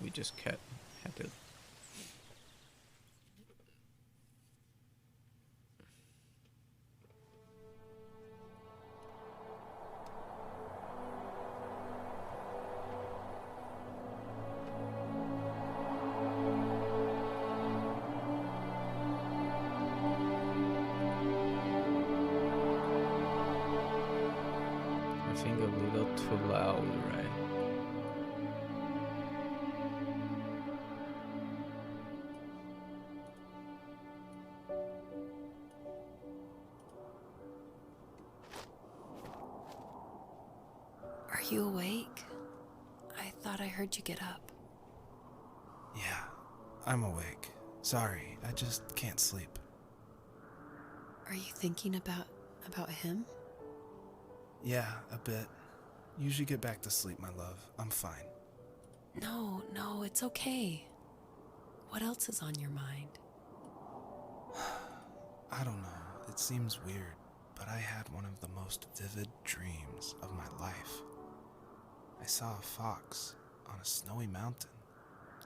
we just had to. I think a little too loud, right? Are you awake? I thought I heard you get up. Yeah, I'm awake. Sorry, I just can't sleep. Are you thinking about him? Yeah, a bit. Usually get back to sleep, my love. I'm fine. No, it's okay. What else is on your mind? I don't know. It seems weird, but I had one of the most vivid dreams of my life. I saw a fox on a snowy mountain,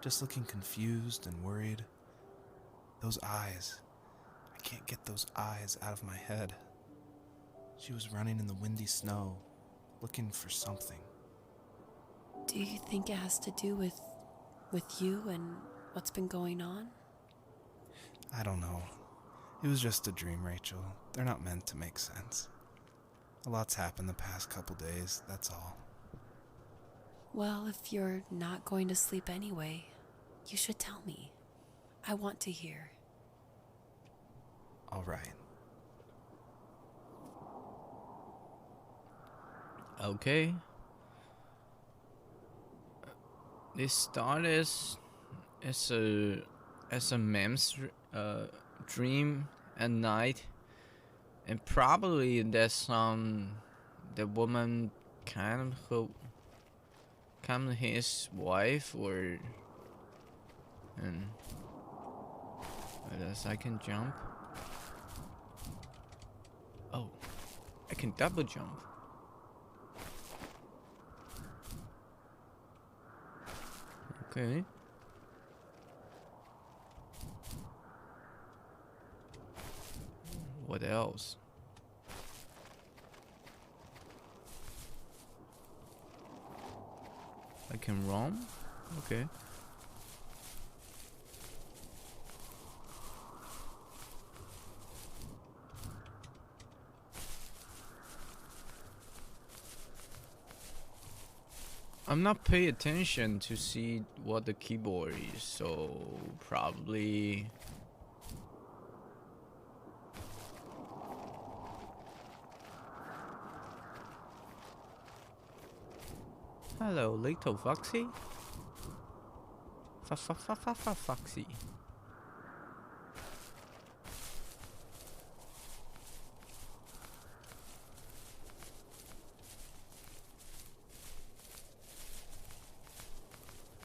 just looking confused and worried. Those eyes. I can't get those eyes out of my head. She was running in the windy snow, looking for something. Do you think it has to do with you and what's been going on? I don't know. It was just a dream, Rachel. They're not meant to make sense. A lot's happened the past couple days, that's all. Well, if you're not going to sleep anyway, you should tell me. I want to hear. All right. Okay. This started as a man's dream at night, and probably that's the woman kind of his wife, or and what else I can jump. Oh, I can double jump. Okay. What else? I can roam? Okay. I'm not paying attention to see what the keyboard is, so probably hello, little foxy. Foxy.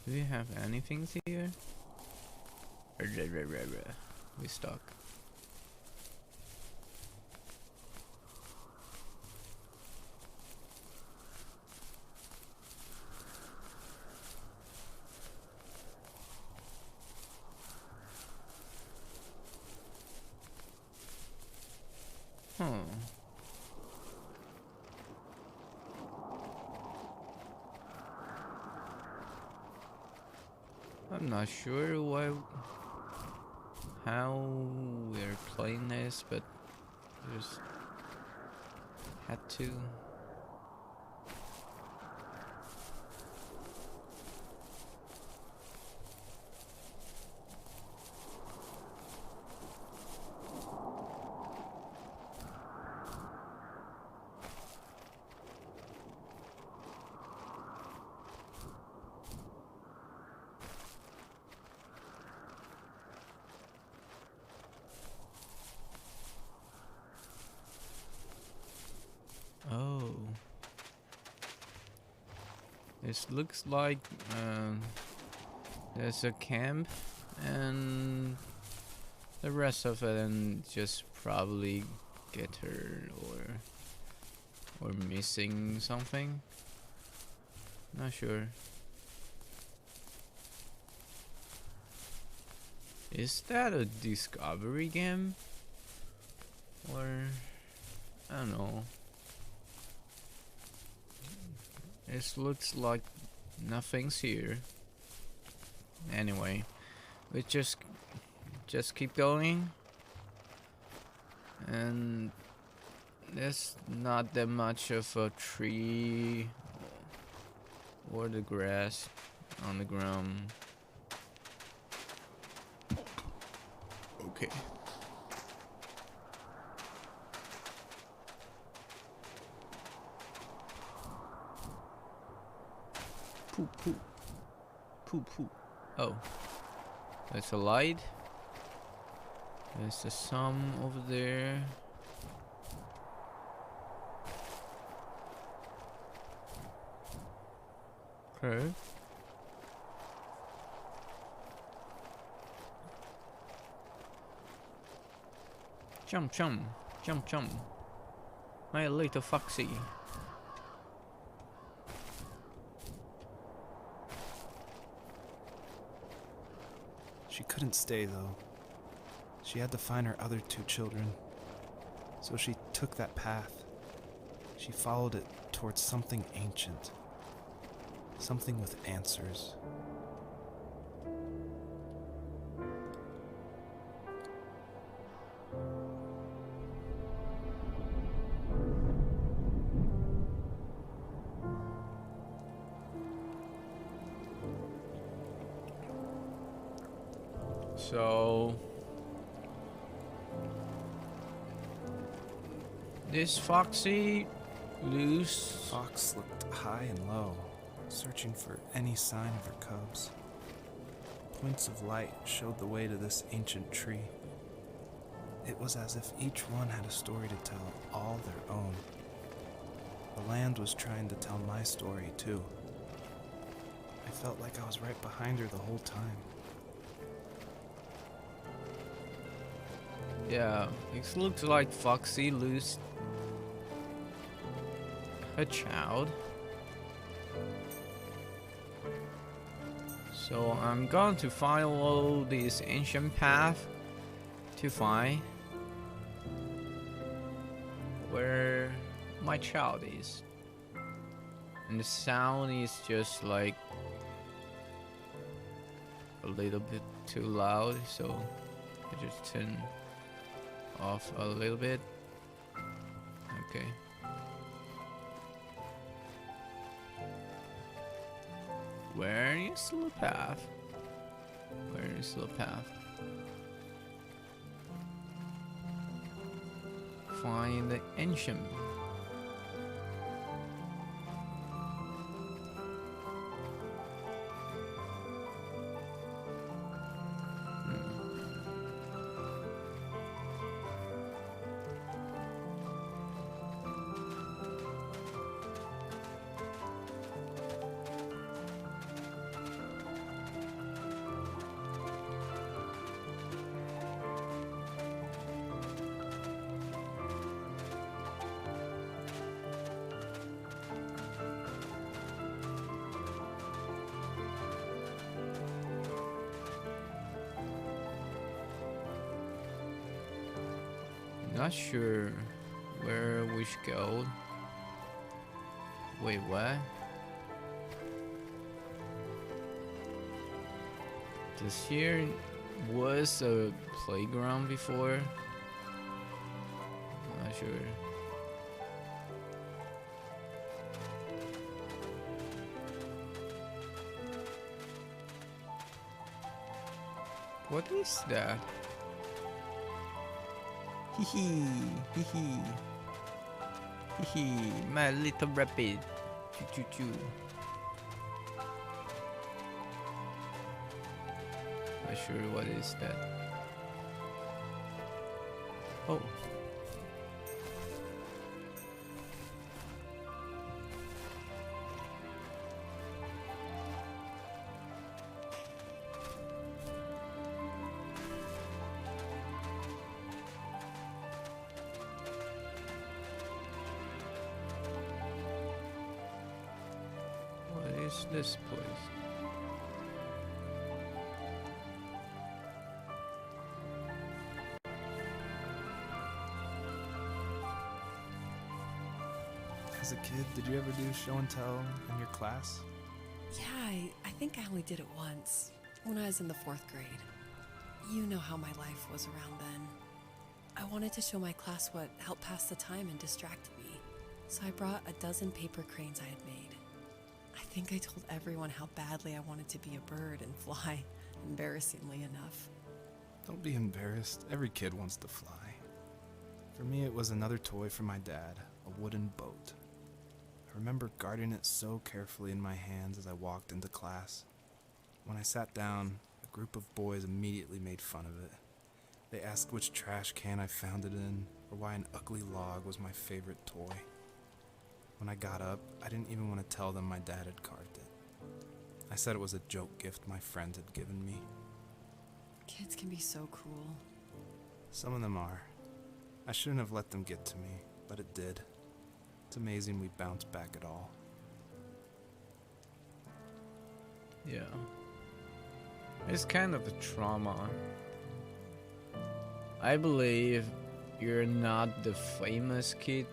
Do we have anything here? We stuck. I'm not sure how we're playing this, but just had to. Oh, this looks like there's a camp, and the rest of it, and just probably get her or missing something. Not sure. Is that a discovery game? Or I don't know. It looks like nothing's here. Anyway, we just keep going. And there's not that much of a tree or the grass on the ground. Okay. Poo poo. Poo poo. Oh. There's a light. There's the sun over there. Okay. Jump, jump, jump, jump. My little foxy. She couldn't stay, though. She had to find her other 2 children. So she took that path. She followed it towards something ancient. Something with answers. So this foxy loose Fox looked high and low, searching for any sign of her cubs. Points of light showed the way to this ancient tree. It was as if each one had a story to tell, all their own. The land was trying to tell my story, too. I felt like I was right behind her the whole time. Yeah, it looks like Foxy lost her child. So I'm going to follow this ancient path to find where my child is. And the sound is just like a little bit too loud, so I just turn off a little bit. Okay. Where is the path? Where is the path? Find the ancient. Not sure where we should go. Wait, what? This here was a playground before? Not sure. What is that? Hee hee, hee hee, my little rabbit. Choo choo choo. Not sure what is that. Oh. This place. As a kid, did you ever do show and tell in your class? Yeah, I think I only did it once, when I was in the 4th grade. You know how my life was around then. I wanted to show my class what helped pass the time and distracted me, so I brought a dozen paper cranes I had made. I think I told everyone how badly I wanted to be a bird and fly, embarrassingly enough. Don't be embarrassed. Every kid wants to fly. For me, it was another toy from my dad, a wooden boat. I remember guarding it so carefully in my hands as I walked into class. When I sat down, a group of boys immediately made fun of it. They asked which trash can I found it in, or why an ugly log was my favorite toy. When I got up, I didn't even want to tell them my dad had carved it. I said it was a joke gift my friends had given me. Kids can be so cruel. Some of them are. I shouldn't have let them get to me, but it did. It's amazing we bounced back at all. Yeah. It's kind of a trauma. I believe you're not the famous kid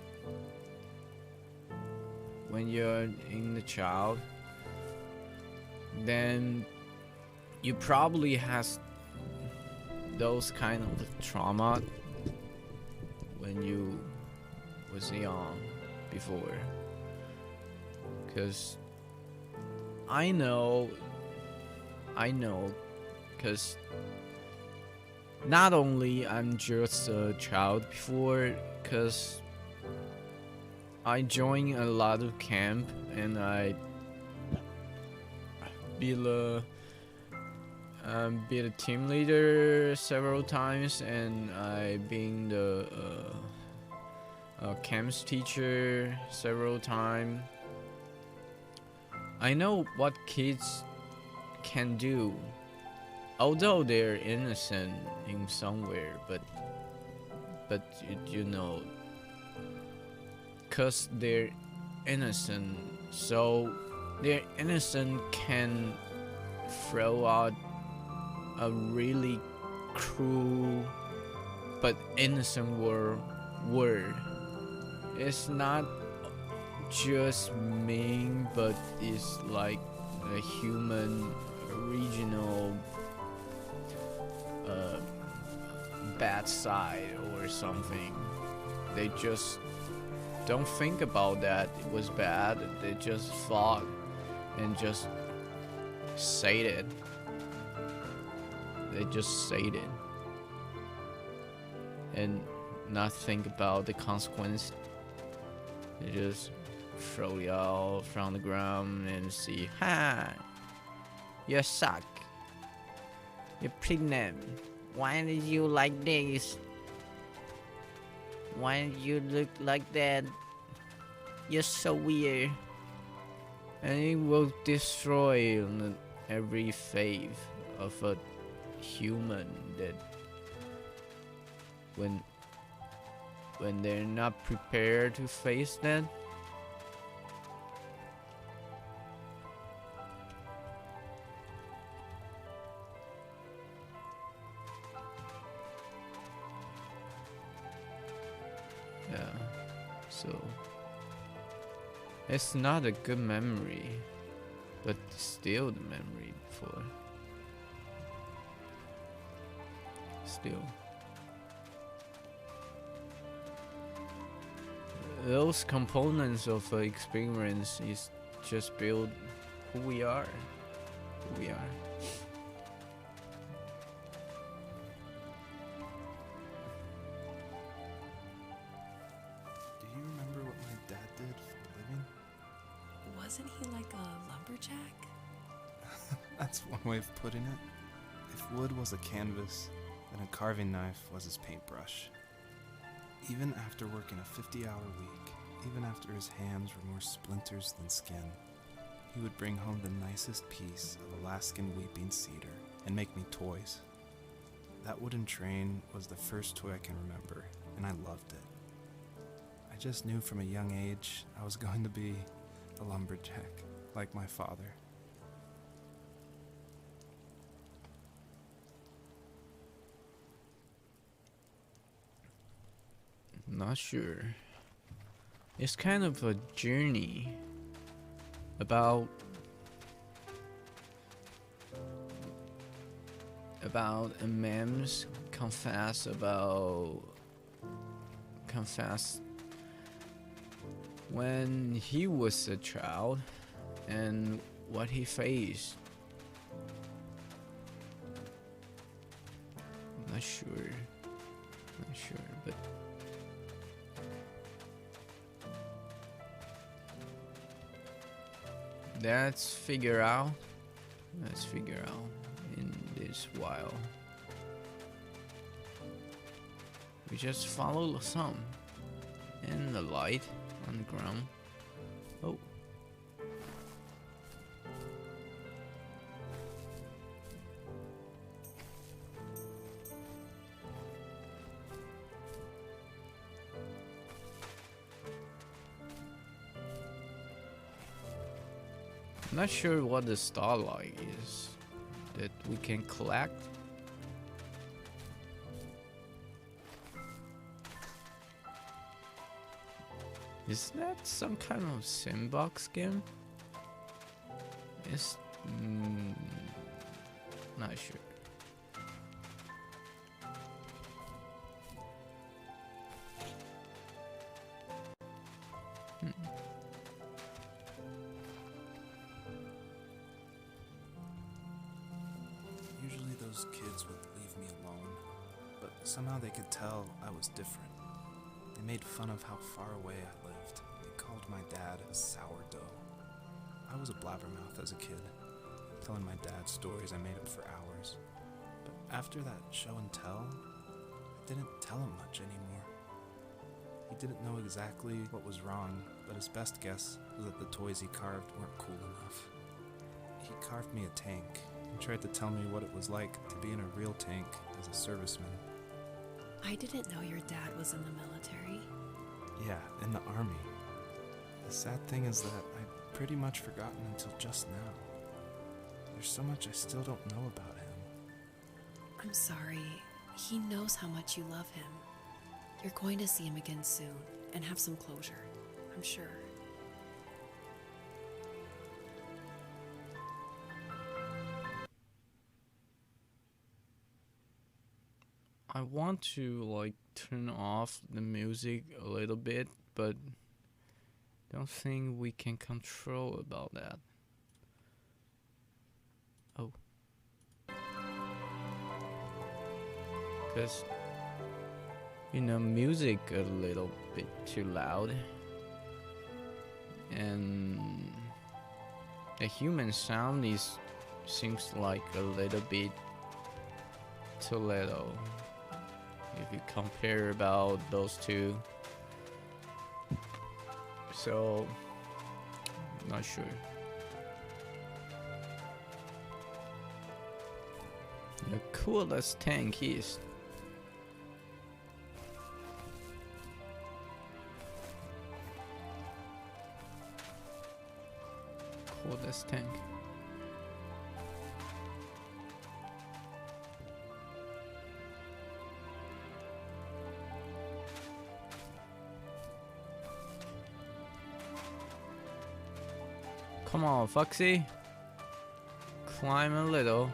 when you're in the child. Then you probably has those kind of trauma when you was young before. Cause I know, cause not only I'm just a child before, cause I joined a lot of camp and I be a team leader several times, and I been the camps teacher several times. I know what kids can do, although they're innocent in somewhere, but you know, cause they're innocent, so their innocent can throw out a really cruel but innocent word. It's not just mean, but it's like a human original bad side or something. They just don't think about that it was bad. They just thought and just say it. They just say it and not think about the consequence. They just throw it out from the ground and see, ha, you suck. You're pregnant. Why did you like this? Why did you look like that? You're so weird. And it will destroy every faith of a human that when they're not prepared to face that. Yeah, so it's not a good memory, but still the memory before. Still. Those components of experience is just build who we are. Who we are. Do you remember what my dad did for a living? Wasn't he like a lumberjack? That's one way of putting it. If wood was a canvas, then a carving knife was his paintbrush. Even after working a 50-hour week, even after his hands were more splinters than skin, he would bring home the nicest piece of Alaskan weeping cedar and make me toys. That wooden train was the first toy I can remember, and I loved it. I just knew from a young age I was going to be a lumberjack, like my father. Not sure. It's kind of a journey about a man's confess when he was a child and what he faced. Not sure, but let's figure out in this while. We just follow the sun and the light on the ground. Oh. I'm not sure what the starlight is that we can collect. Is that some kind of sandbox game? It's not sure. Usually those kids would leave me alone, but somehow they could tell I was different. They made fun of how far away I lived. They called my dad a sourdough. I was a blabbermouth as a kid, telling my dad stories I made up for hours. But after that show and tell, I didn't tell him much anymore. He didn't know exactly what was wrong, but his best guess was that the toys he carved weren't cool enough. He carved me a tank and tried to tell me what it was like to be in a real tank as a serviceman. I didn't know your dad was in the military. Yeah, in the army. The sad thing is that I'd pretty much forgotten until just now. There's so much I still don't know about him. I'm sorry. He knows how much you love him. You're going to see him again soon and have some closure, I'm sure. I want to like turn off the music a little bit, but don't think we can control about that. Oh. Because, you know, music a little bit too loud. And the human sound seems like a little bit too little. If you compare about those two. So, not sure. The coolest tank is coolest tank. Come on, Foxy. Climb a little.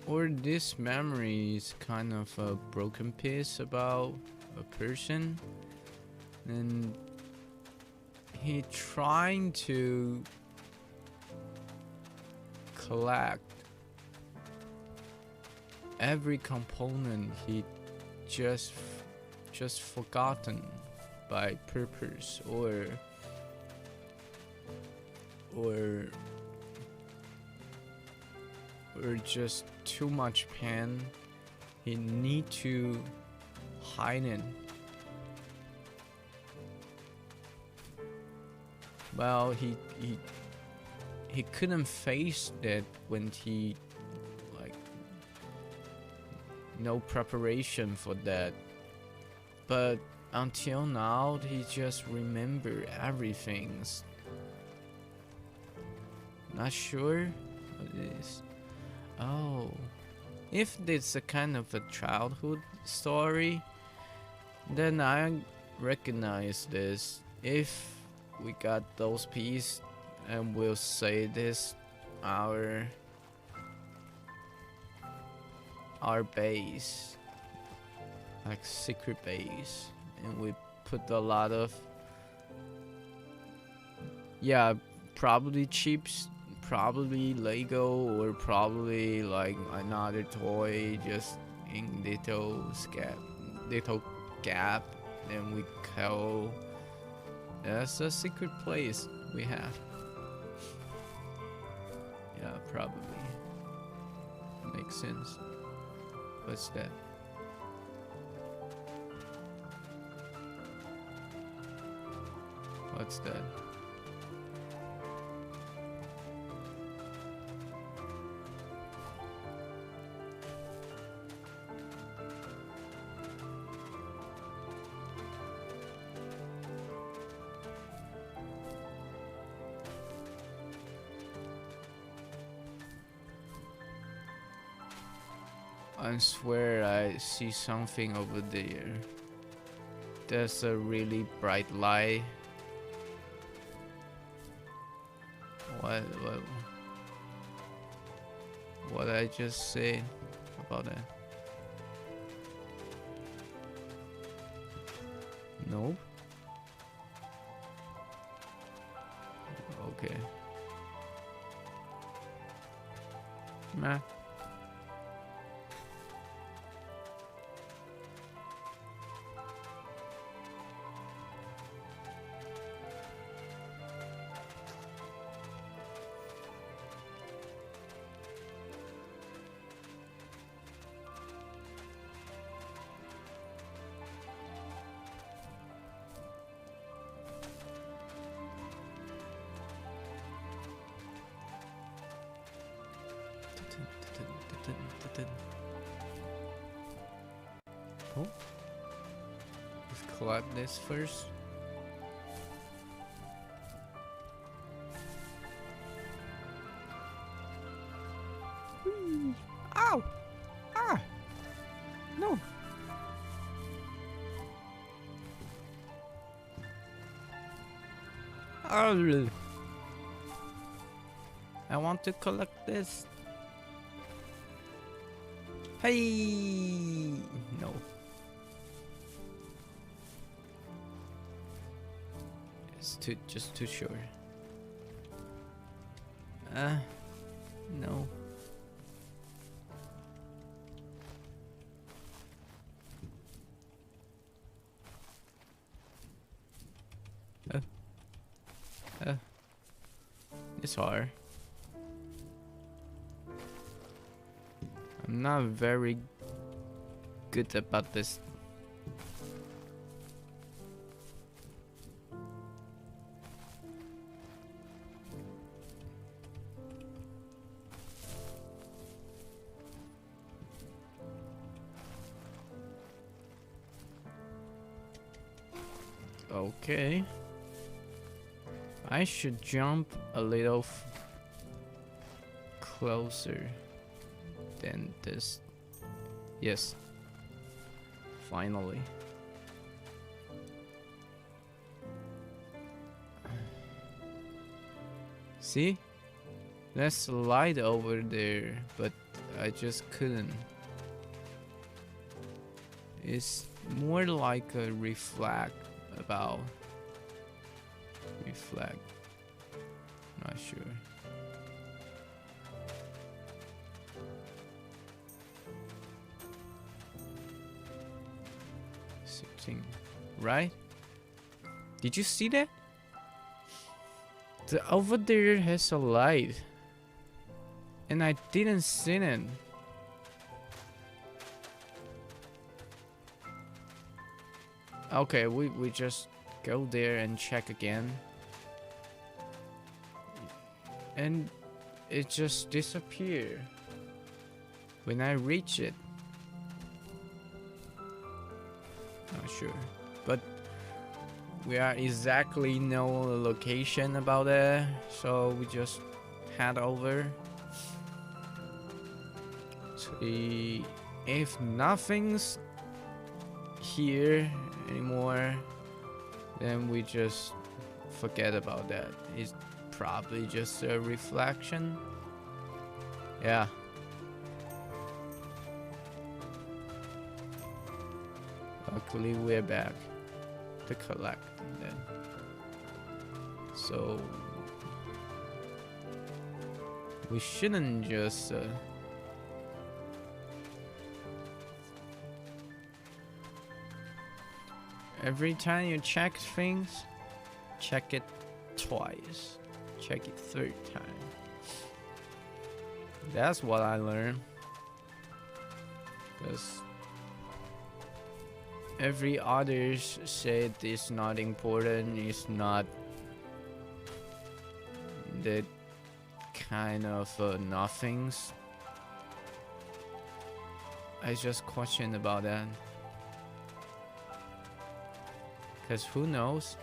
Or this memory is kind of a broken piece about a person, and he trying to collect every component he just forgotten by purpose or just too much pain. He need to hide it. Well, he couldn't face that when he like no preparation for that. But until now, he just remember everything. Not sure what it is. Oh, if it's a kind of a childhood story, then I recognize this. If we got those pieces, and we'll say this our base, like secret base, and we put a lot of probably chips, probably Lego, or probably like another toy just in little gap, and we call that's a secret place we have. Yeah, probably makes sense. What's that? What's that? I swear I see something over there. There's a really bright light. What I just said about that? Nope. Okay. Nah. Oh, let's collect this first. Ow! Ah! No! Oh, I want to collect this. Hey! No. It's just too short. No. It's hard. I'm not very good about this. Okay. I should jump a little closer than this. Yes. Finally. See? There's a light over there, but I just couldn't. It's more like a reflect. Not sure. something, right? Did you see that? The over there has a light, and I didn't see it. Okay, we just go there and check again. And it just disappeared when I reach it. Not sure, but we are exactly no location about it, so we just head over. See if nothing's here anymore, then we just forget about that. It's probably just a reflection. Yeah. Luckily we're back to collect then. So we shouldn't just every time you check things, check it twice, check it third time. That's what I learned. Because every others said it's not important, it's not that kind of nothings. I just question about that. Because who knows?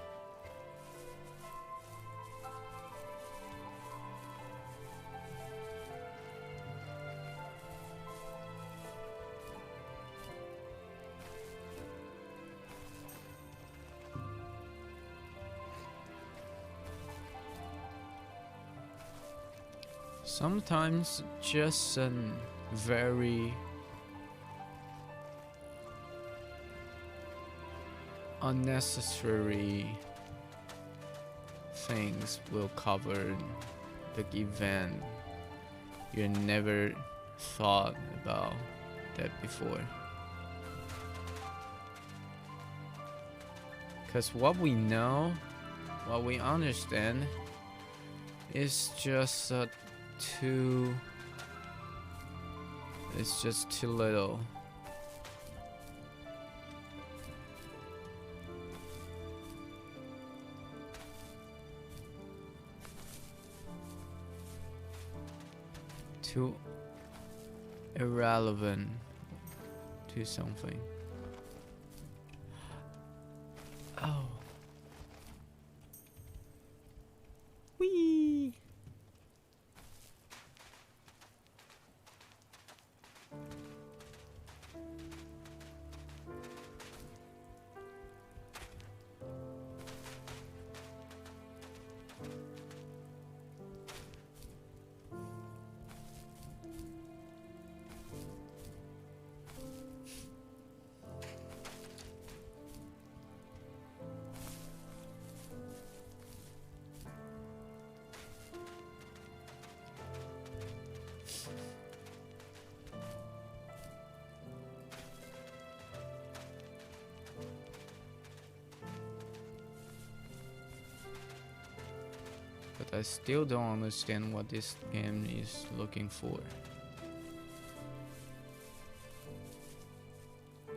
Sometimes just very unnecessary things will cover the event you never thought about that before. Because what we know, what we understand is just it's just too little. Too irrelevant to something. Oh. Whee! But I still don't understand what this game is looking for. The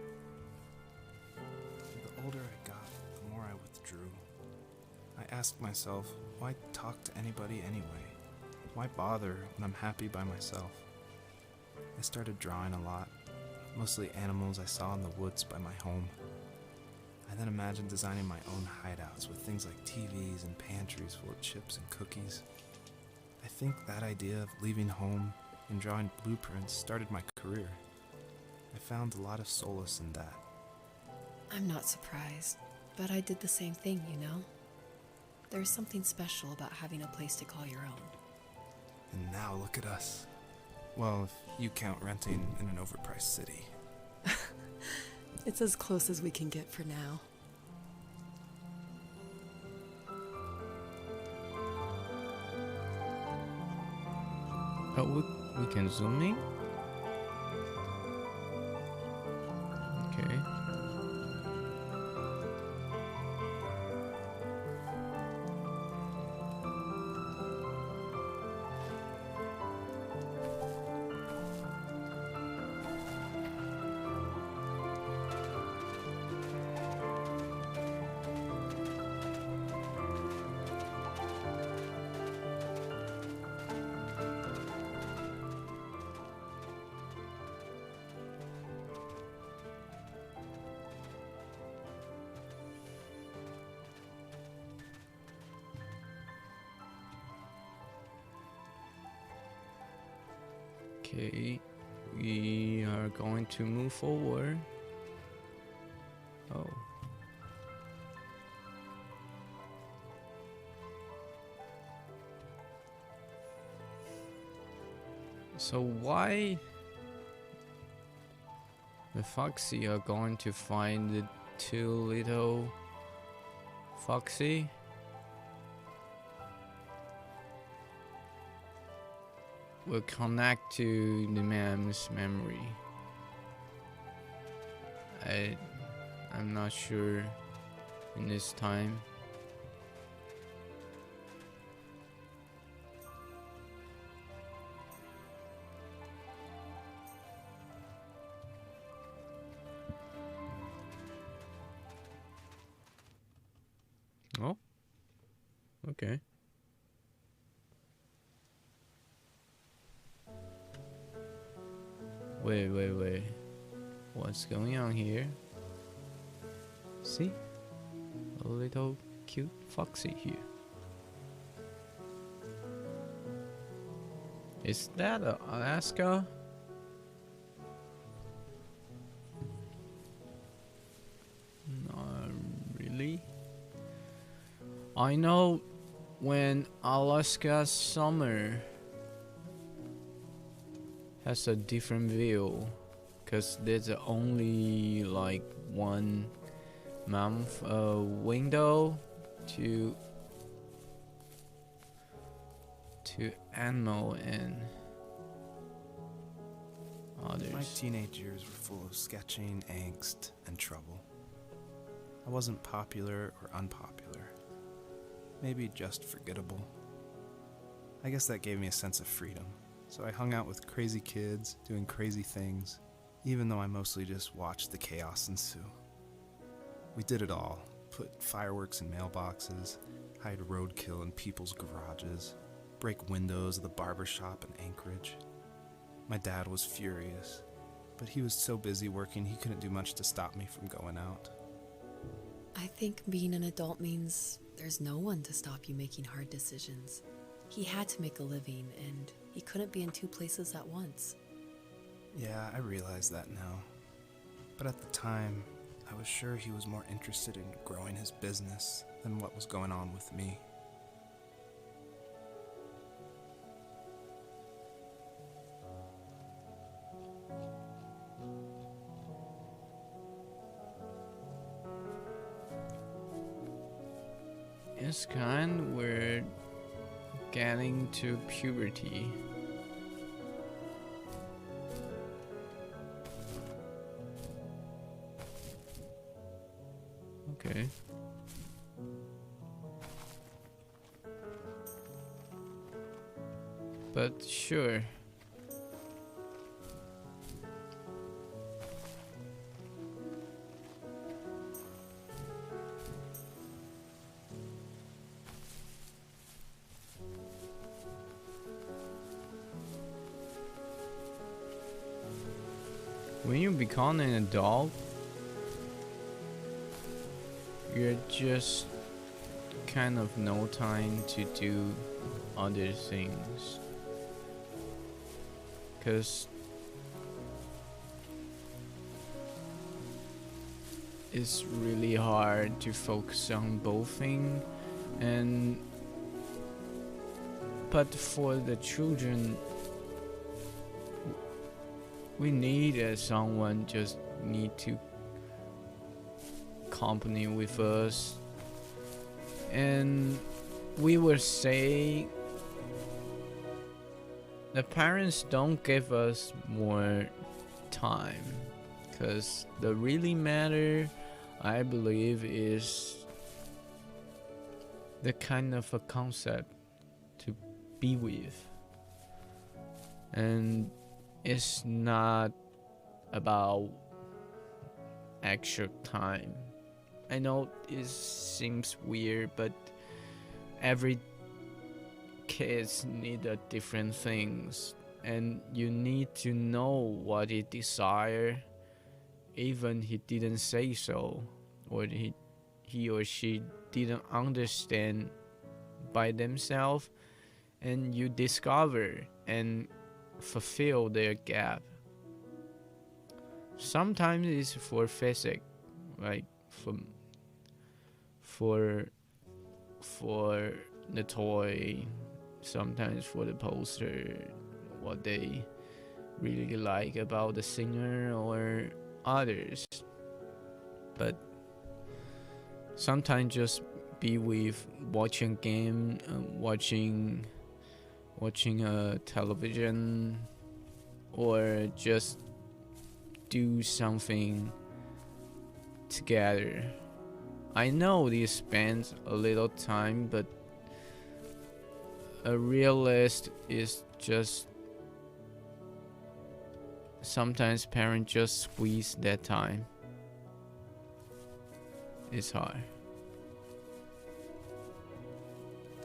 older I got, the more I withdrew. I asked myself, why talk to anybody anyway? Why bother when I'm happy by myself? I started drawing a lot, mostly animals I saw in the woods by my home. I then imagined designing my own hideouts with things like TVs and pantries full of chips and cookies. I think that idea of leaving home and drawing blueprints started my career. I found a lot of solace in that. I'm not surprised, but I did the same thing, you know? There's something special about having a place to call your own. And now look at us. Well, if you count renting in an overpriced city. It's as close as we can get for now. Oh, we can zoom in? Okay. Okay, we are going to move forward. Oh. So why the Foxy are going to find the two little Foxy? Will connect to the man's memory. I'm not sure in this time. Oh, okay. Wait. What's going on here? See? A little cute Foxy here. Is that Alaska? Not really. I know when Alaska's summer has a different view, cause there's only like 1 month window to animal and others. My teenage years were full of sketching, angst, and trouble. I wasn't popular or unpopular. Maybe just forgettable. I guess that gave me a sense of freedom. So I hung out with crazy kids, doing crazy things, even though I mostly just watched the chaos ensue. We did it all. Put fireworks in mailboxes, hide roadkill in people's garages, break windows of the barbershop in Anchorage. My dad was furious, but he was so busy working he couldn't do much to stop me from going out. I think being an adult means there's no one to stop you making hard decisions. He had to make a living, and he couldn't be in 2 places at once. Yeah, I realize that now. But at the time, I was sure he was more interested in growing his business than what was going on with me. It's kind weird getting to puberty. Okay. But sure. When you become an adult, you're just kind of no time to do other things. 'Cause it's really hard to focus on both things, but for the children, we need someone just need to company with us, and we will say the parents don't give us more time, because the really matter, I believe, is the kind of a concept to be with, and it's not about extra time. I know it seems weird, but every kids need different things, and you need to know what he desire, even he didn't say so, or he or she didn't understand by themselves, and you discover and fulfill their gap. Sometimes it's for physics, like for the toy, sometimes for the poster, what they really like about the singer or others. But sometimes just be with watching game, watching television, or just do something together. I know this spends a little time, but a realist is just sometimes parents just squeeze that time. It's hard.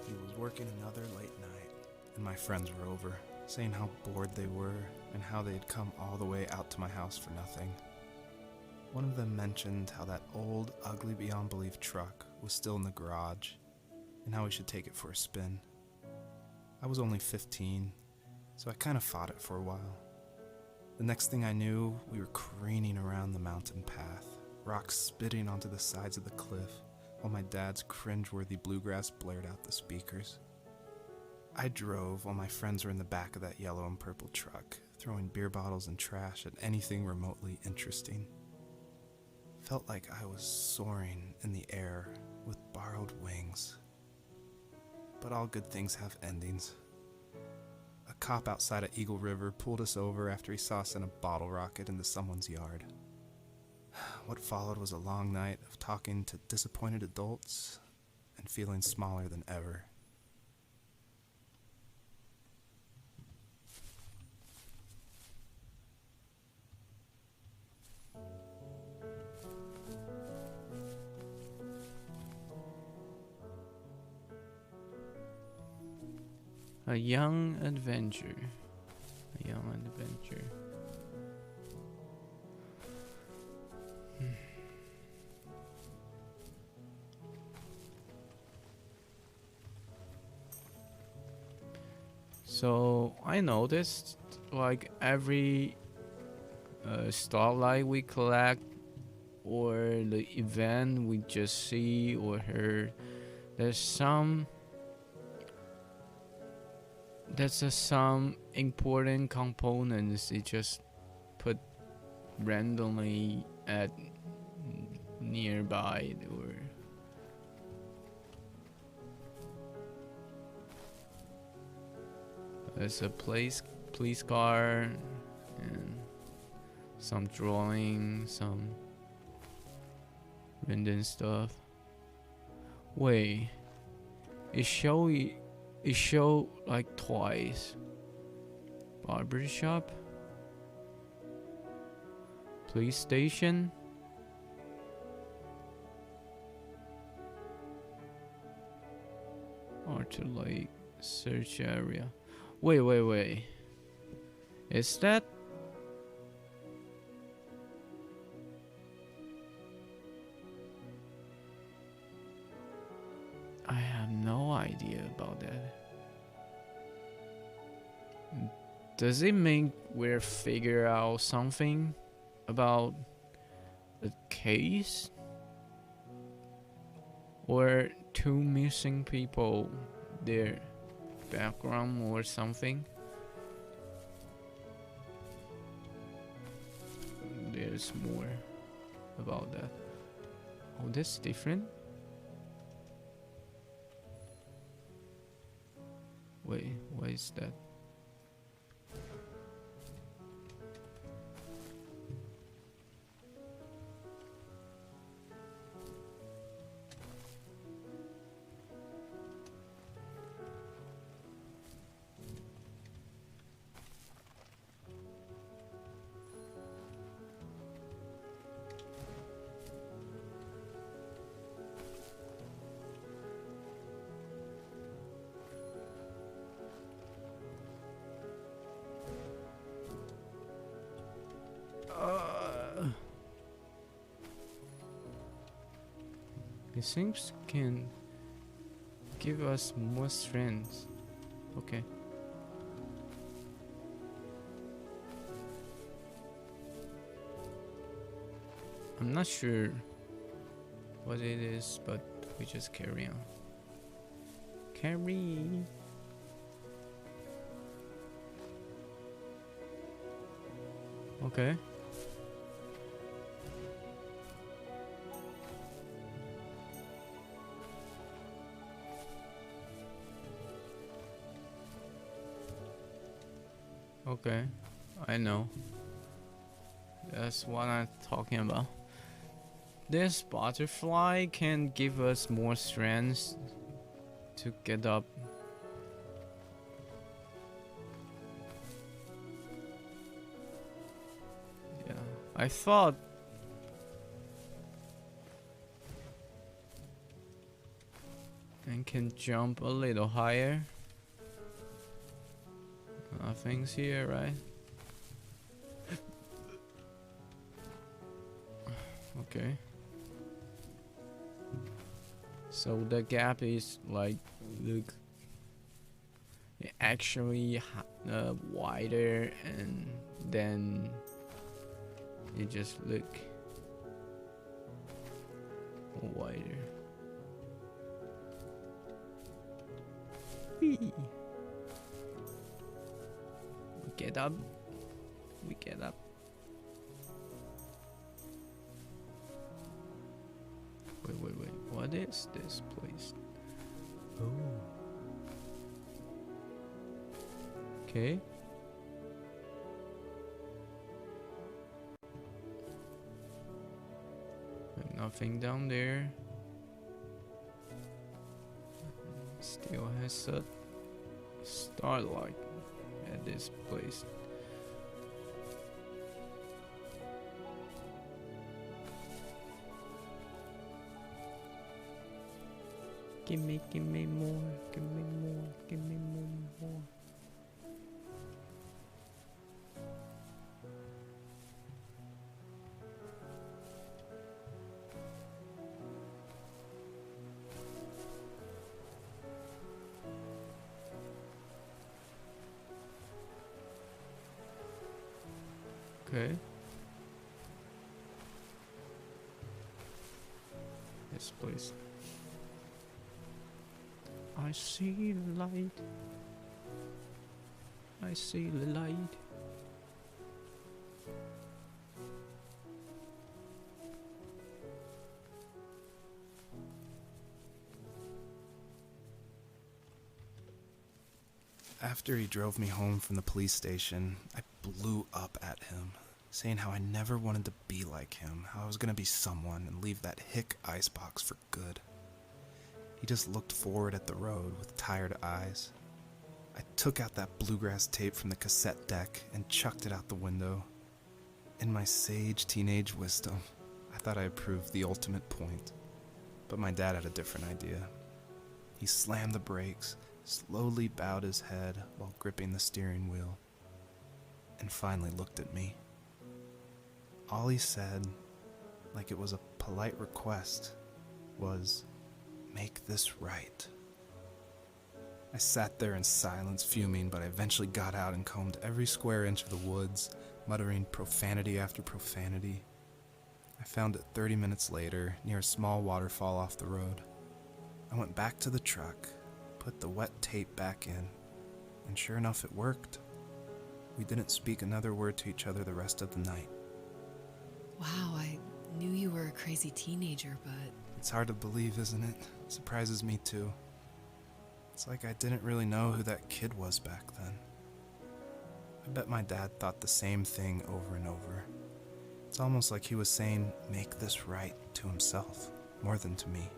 He was working another late night, and my friends were over, saying how bored they were and how they had come all the way out to my house for nothing. One of them mentioned how that old, ugly beyond belief truck was still in the garage, and how we should take it for a spin. I was only 15, so I kind of fought it for a while. The next thing I knew, we were careening around the mountain path, rocks spitting onto the sides of the cliff, while my dad's cringeworthy bluegrass blared out the speakers. I drove while my friends were in the back of that yellow and purple truck, throwing beer bottles and trash at anything remotely interesting. Felt like I was soaring in the air with borrowed wings. But all good things have endings. A cop outside of Eagle River pulled us over after he saw us in a bottle rocket into someone's yard. What followed was a long night of talking to disappointed adults and feeling smaller than ever. A young adventure. A young adventure. So I noticed, like, every starlight we collect, or the event we just see or heard, there's some important components they just put randomly at nearby, or there's a police car and some drawing, some random stuff. Wait, it showed like twice. Barbershop, police station, Archer Lake search area. Wait. Is that? I have no idea about that. Does it mean we're figure out something about the case? Or two missing people, their background or something? There's more about that. Oh, that's different. Wait, what is that? It seems can give us more strength. Okay. I'm not sure what it is, but we just carry on. Carry. Okay. Okay, I know. That's what I'm talking about. This butterfly can give us more strength to get up. Yeah, I thought I can jump a little higher. Nothing's here, right? Okay. So the gap is like, look, actually wider, and then it just look wider. Whee! We get up. We get up. Wait. What is this place? Oh. Okay. Nothing down there. Still has a starlight at this place. Give me more, give me more, give me more. Okay. This place. I see the light. I see the light. After he drove me home from the police station, I blew up at him, saying how I never wanted to be like him, how I was gonna be someone and leave that hick icebox for good. He just looked forward at the road with tired eyes. I took out that bluegrass tape from the cassette deck and chucked it out the window. In my sage teenage wisdom, I thought I had proved the ultimate point. But my dad had a different idea. He slammed the brakes, slowly bowed his head while gripping the steering wheel, and finally looked at me. All he said, like it was a polite request, was, "Make this right." I sat there in silence, fuming, but I eventually got out and combed every square inch of the woods, muttering profanity after profanity. I found it 30 minutes later, near a small waterfall off the road. I went back to the truck, put the wet tape back in, and sure enough, it worked. We didn't speak another word to each other the rest of the night. Wow, I knew you were a crazy teenager, but... It's hard to believe, isn't it? It surprises me too. It's like I didn't really know who that kid was back then. I bet my dad thought the same thing over and over. It's almost like he was saying, "Make this right," to himself, more than to me.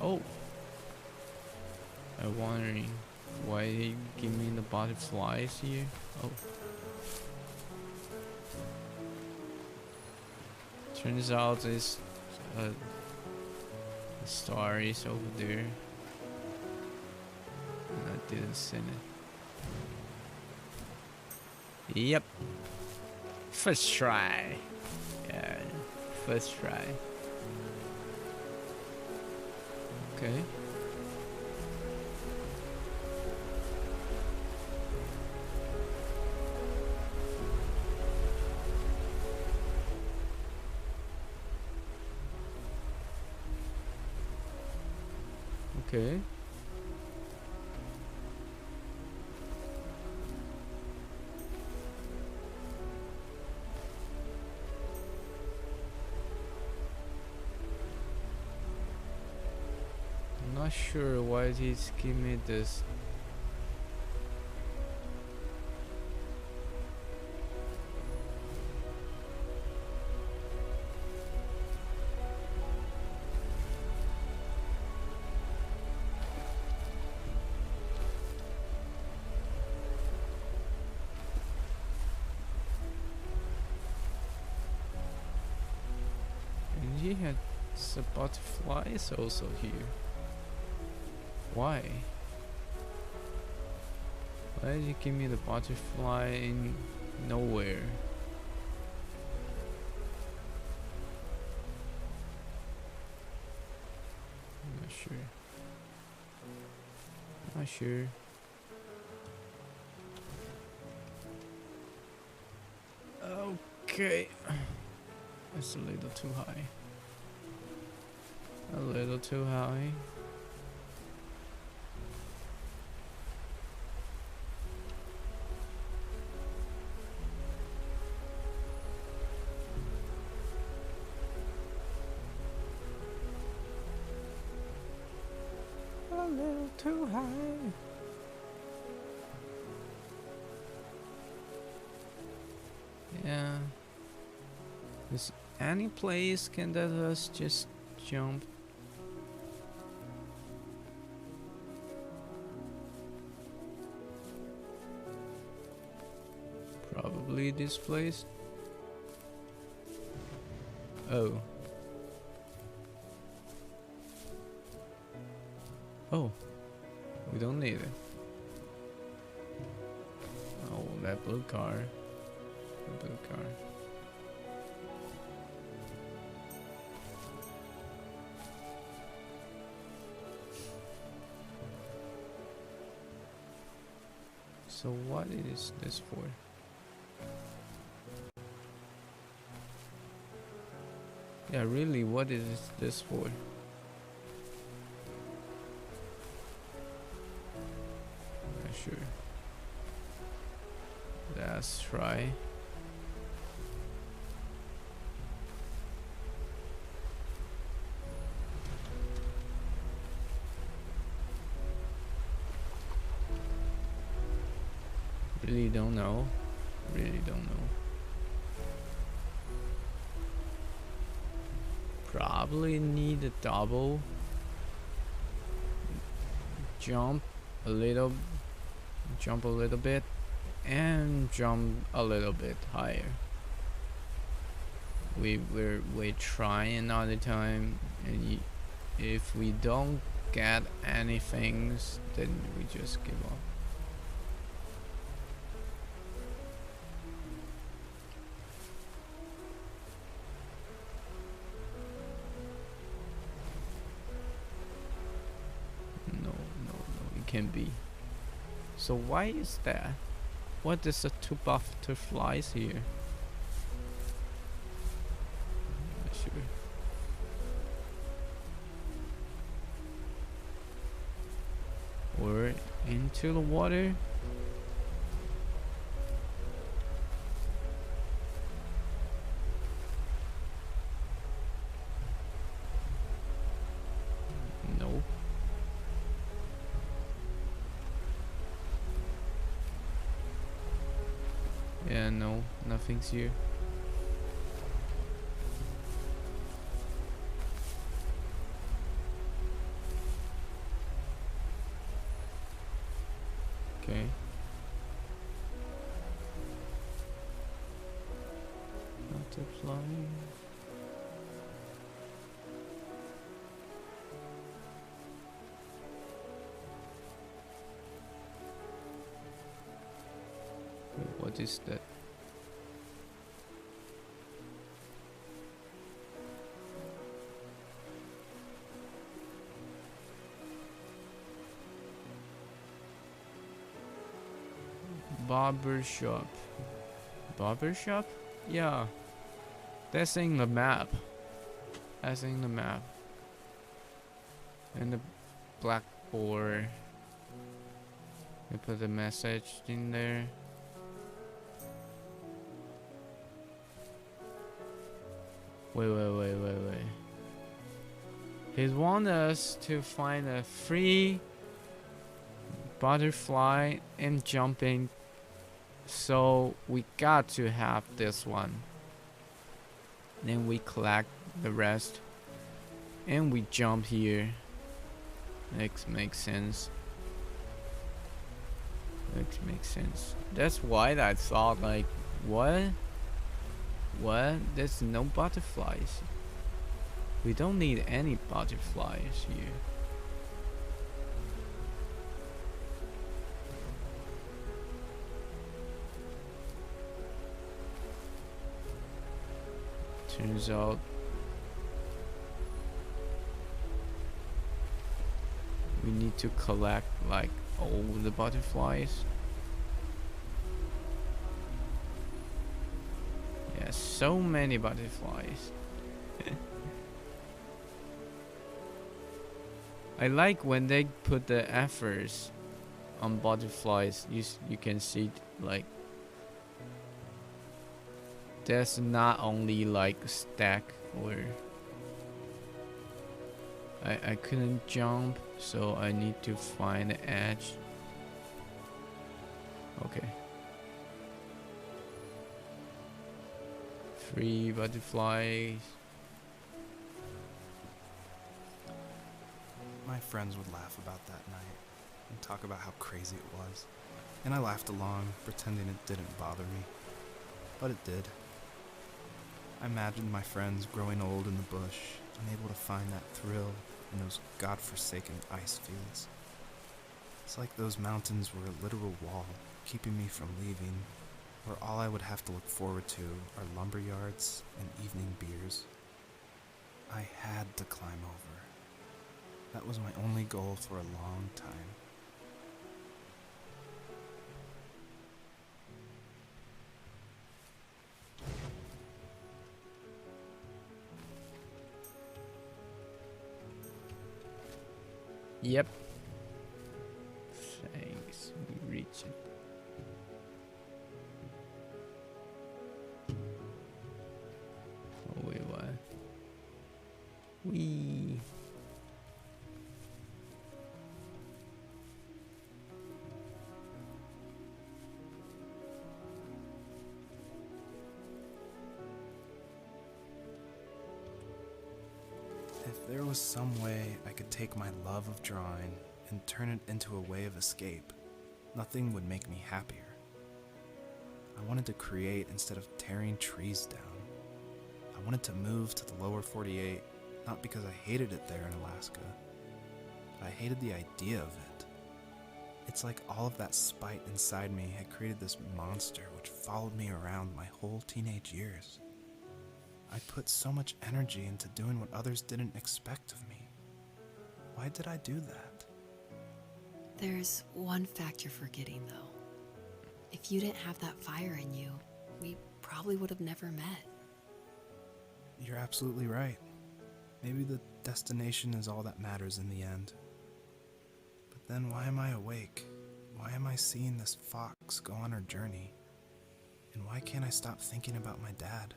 Oh, I'm wondering why they give me the butterflies here. Oh, turns out this the star is over there, and I didn't see it. Yep, first try. Yeah, first try. Okay. Okay. I'm not sure why he's giving me this. And he had some butterflies also here. Why? Why did you give me the butterfly in nowhere? I'm not sure. Not sure. Okay. That's a little too high. A little too high. A little too high. Yeah. Is any place can let us just jump? Probably this place. Oh. Oh, we don't need it. Oh, that blue car. The blue car. So what is this for? Yeah, really, what is this for? Sure. Let's try. Really don't know. Really don't know. Probably need a double jump a little bit and jump a little bit higher. We try another time, and if we don't get anything, then we just give up. No, it can't be. So why is that? What is the two butterflies here? Not sure. Or into the water? Nope. Yeah, no, nothing's here. Okay. Butterfly. What is that? Barber shop. Barber shop? Yeah. That's in the map. That's in the map. And the blackboard. We put the message in there. Wait. He wants us to find a free butterfly and jumping. So we got to have this one. Then we collect the rest. And we jump here. Makes sense. Makes sense. That's why I thought like, what? There's no butterflies. We don't need any butterflies here. Turns out we need to collect like all the butterflies. Yeah, so many butterflies. I like when they put the efforts on butterflies. You can see like there's not only like stack or I couldn't jump, so I need to find the edge. Okay. 3 butterflies. My friends would laugh about that night and talk about how crazy it was. And I laughed along, pretending it didn't bother me. But it did. I imagined my friends growing old in the bush, unable to find that thrill in those godforsaken ice fields. It's like those mountains were a literal wall, keeping me from leaving, where all I would have to look forward to are lumber yards and evening beers. I had to climb over. That was my only goal for a long time. Yep. Thanks. We reach it. Oh wait, what? Wee. If there was some way I could take my love of drawing and turn it into a way of escape, nothing would make me happier. I wanted to create instead of tearing trees down. I wanted to move to the lower 48, not because I hated it there in Alaska, but I hated the idea of it. It's like all of that spite inside me had created this monster which followed me around my whole teenage years. I put so much energy into doing what others didn't expect of me. Why did I do that? There's one fact you're forgetting, though. If you didn't have that fire in you, we probably would have never met. You're absolutely right. Maybe the destination is all that matters in the end. But then why am I awake? Why am I seeing this fox go on her journey? And why can't I stop thinking about my dad?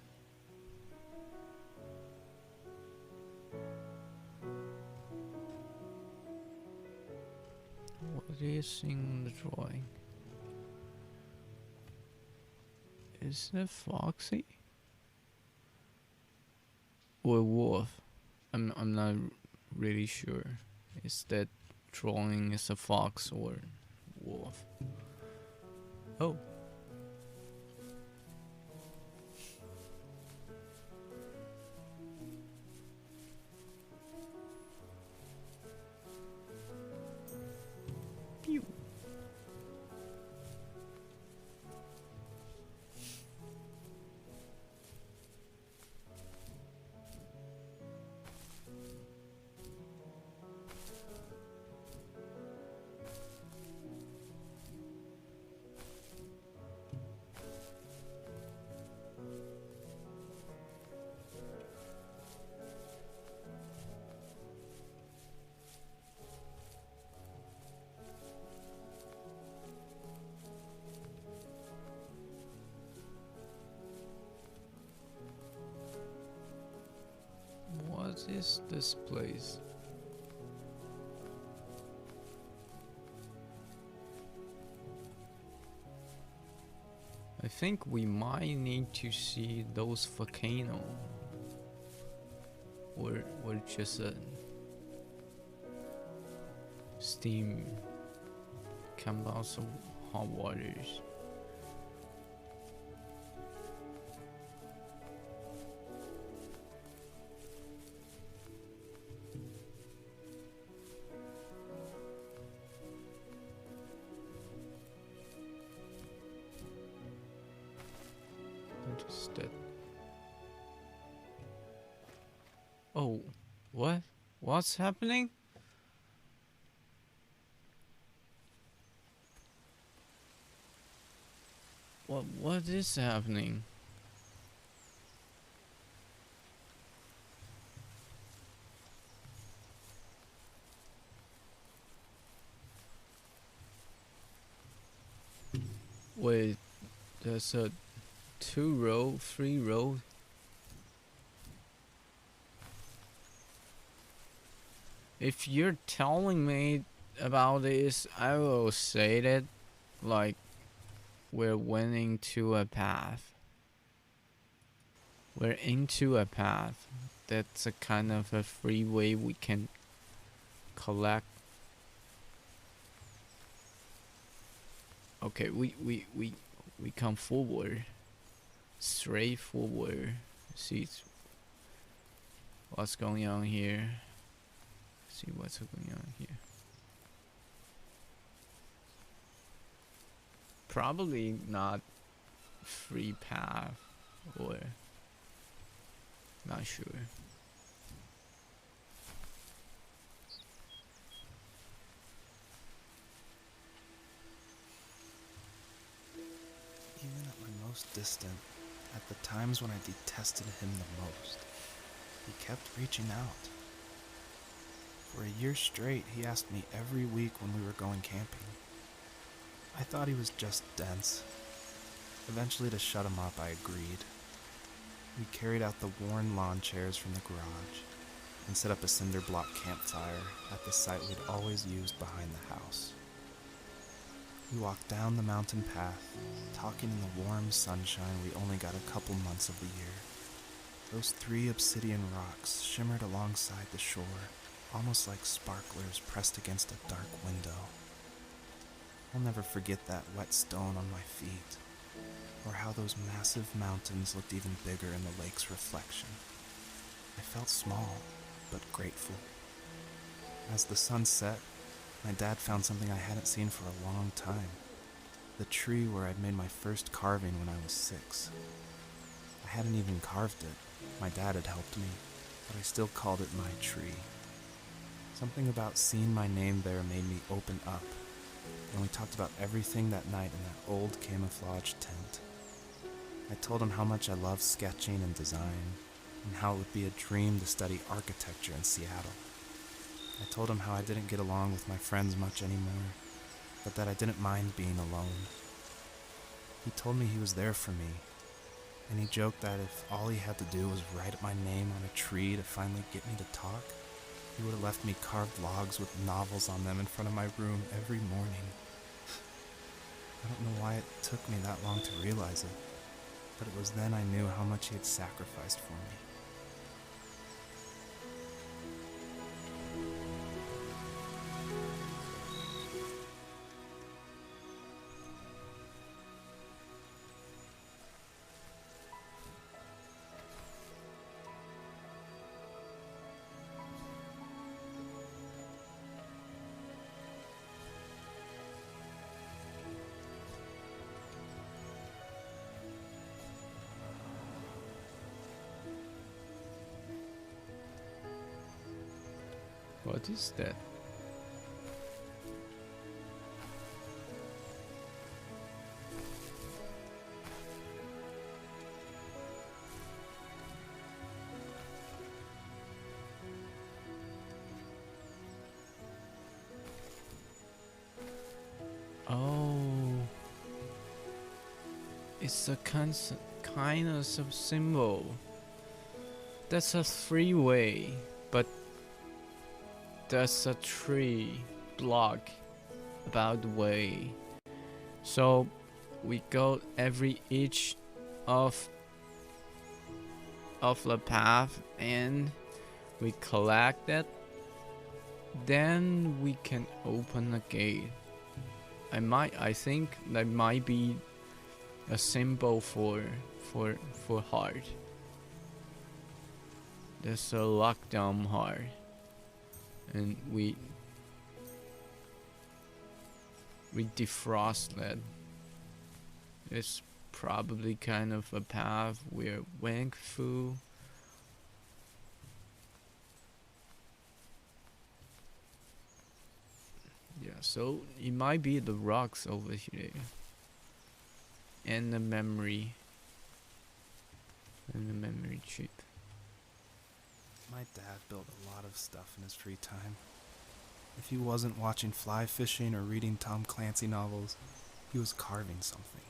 What is in the drawing? Is that Foxy? Or wolf? I'm not really sure. Is that drawing is a fox or wolf? Oh. Pew. What is this place? I think we might need to see those volcano, or just steam come out some hot waters. Interested. Oh, what? What's happening? What is happening? Wait, there's a 2-row, 3-row. If you're telling me about this, I will say that like we're winning to a path. We're into a path. That's a kind of a freeway we can collect. Okay, we come forward. Straight forward. See what's going on here. See what's going on here. Probably not free path, or not sure. Even at my most distant, at the times when I detested him the most, he kept reaching out. For a year straight, he asked me every week when we were going camping. I thought he was just dense. Eventually, to shut him up, I agreed. We carried out the worn lawn chairs from the garage and set up a cinder block campfire at the site we'd always used behind the house. We walked down the mountain path, talking in the warm sunshine we only got a couple months of the year. Those 3 obsidian rocks shimmered alongside the shore, almost like sparklers pressed against a dark window. I'll never forget that wet stone on my feet, or how those massive mountains looked even bigger in the lake's reflection. I felt small, but grateful. As the sun set, my dad found something I hadn't seen for a long time. The tree where I'd made my first carving when I was 6. I hadn't even carved it. My dad had helped me, but I still called it my tree. Something about seeing my name there made me open up, and we talked about everything that night in that old camouflage tent. I told him how much I loved sketching and design, and how it would be a dream to study architecture in Seattle. I told him how I didn't get along with my friends much anymore, but that I didn't mind being alone. He told me he was there for me, and he joked that if all he had to do was write my name on a tree to finally get me to talk, he would have left me carved logs with novels on them in front of my room every morning. I don't know why it took me that long to realize it, but it was then I knew how much he had sacrificed for me. What is that? Oh, it's a kind of symbol. That's a freeway, but there's a tree block about the way. So we go every each of the path and we collect it. Then we can open a gate. I think that might be a symbol for heart. There's a lockdown heart, and we defrost that. It's probably kind of a path we're went through. Yeah, so it might be the rocks over here. And the memory. And the memory chip. My dad built a lot of stuff in his free time. If he wasn't watching fly fishing or reading Tom Clancy novels, he was carving something.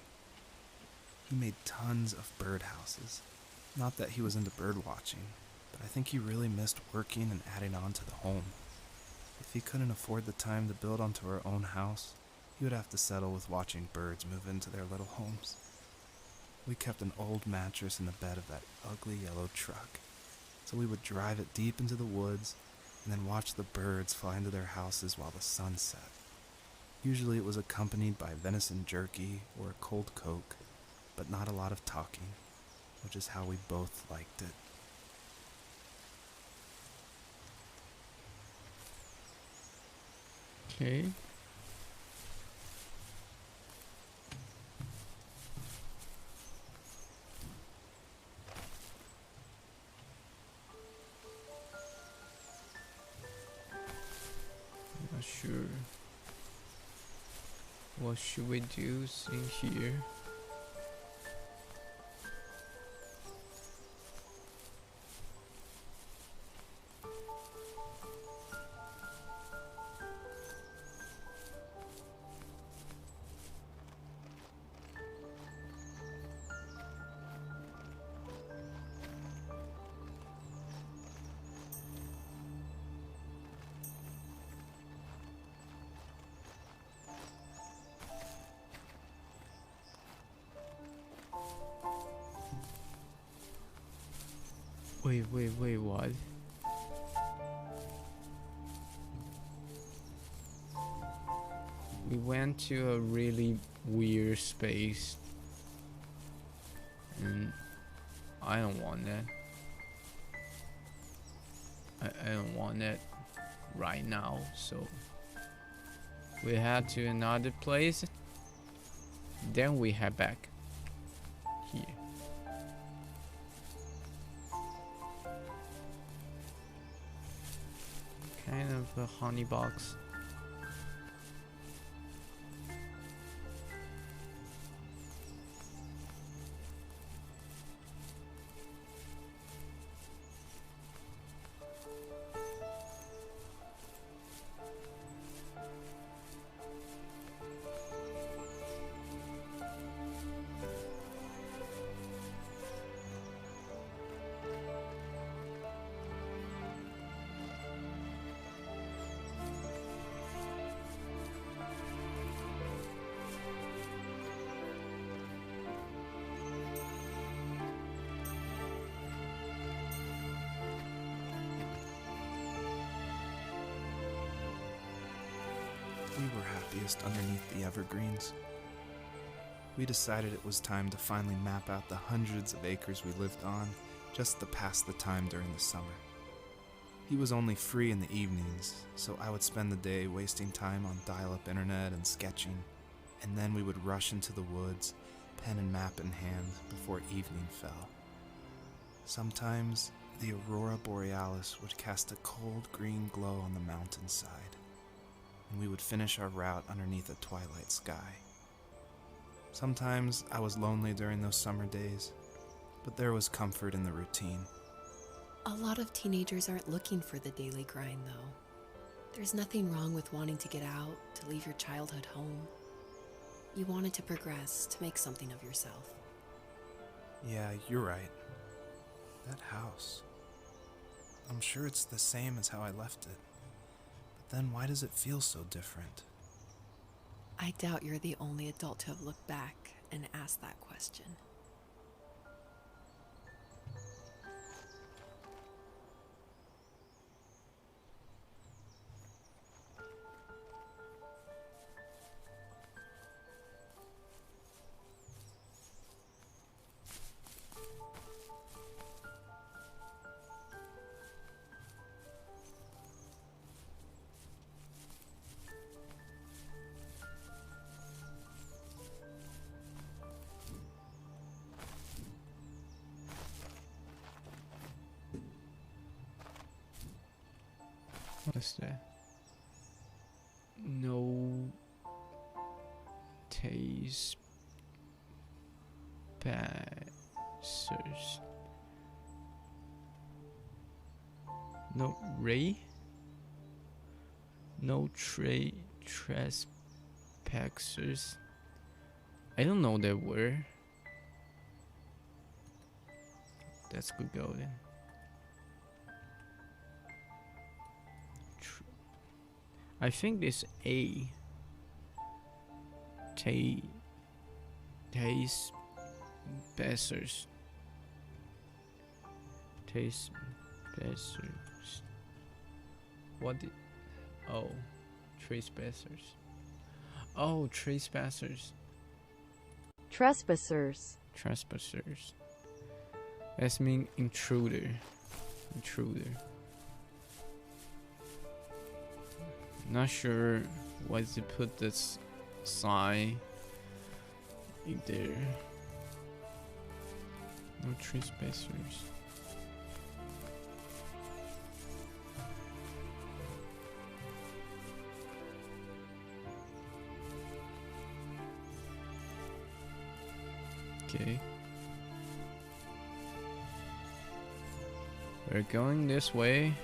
He made tons of birdhouses. Not that he was into bird watching, but I think he really missed working and adding on to the home. If he couldn't afford the time to build onto our own house, he would have to settle with watching birds move into their little homes. We kept an old mattress in the bed of that ugly yellow truck, so we would drive it deep into the woods and then watch the birds fly into their houses while the sun set. Usually it was accompanied by venison jerky or a cold Coke, but not a lot of talking, which is how we both liked it. Okay. Not sure. What should we do in here? Wait, what? We went to a really weird space, and I don't want that. I don't want that right now, so we head to another place, then we head back here. Kind of a honey box. We were happiest underneath the evergreens. We decided it was time to finally map out the hundreds of acres we lived on, just to pass the time during the summer. He was only free in the evenings, so I would spend the day wasting time on dial-up internet and sketching, and then we would rush into the woods, pen and map in hand, before evening fell. Sometimes the aurora borealis would cast a cold green glow on the mountainside, and we would finish our route underneath a twilight sky. Sometimes I was lonely during those summer days, but there was comfort in the routine. A lot of teenagers aren't looking for the daily grind, though. There's nothing wrong with wanting to get out, to leave your childhood home. You wanted to progress, to make something of yourself. Yeah, you're right. That house. I'm sure it's the same as how I left it. But then why does it feel so different? I doubt you're the only adult to have looked back and asked that question. What's that? No taste passers. No ray. No trespassers. I don't know that word. That's good go then. I think this A. Taste passers. Taste passers. What did? Oh, trespassers. Oh, trespassers. Trespassers. Trespassers. That's mean intruder. Intruder. Not sure why they put this sign in there. No trespassers. Okay. We're going this way.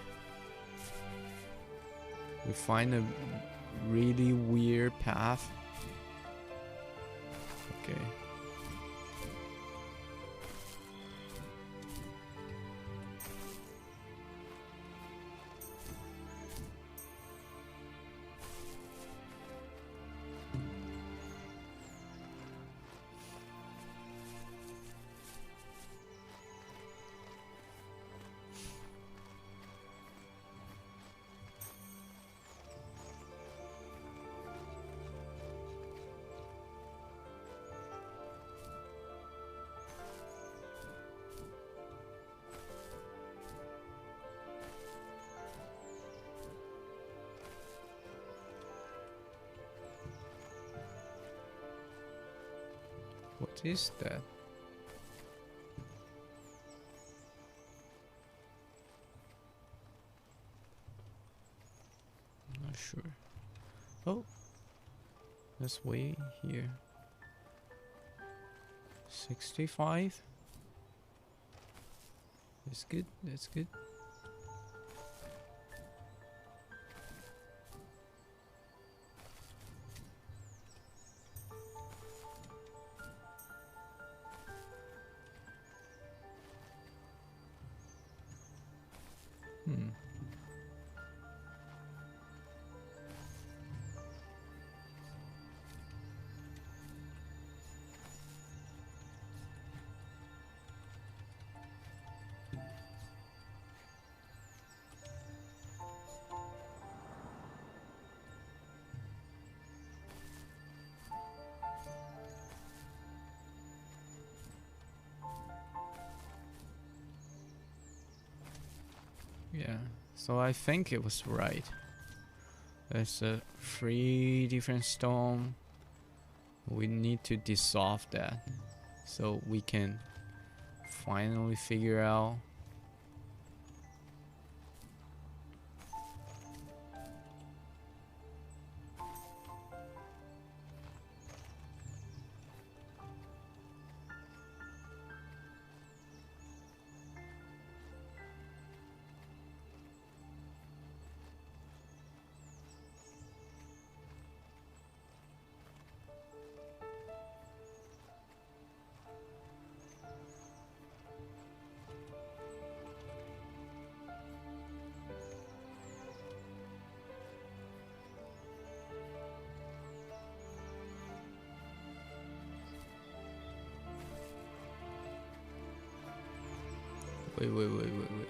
We find a really weird path. Okay. What is that? I'm not sure. Oh, let's wait here. 65. That's good. That's good. Yeah, so I think it was right. There's 3 different stone. We need to dissolve that so we can finally figure out Wait.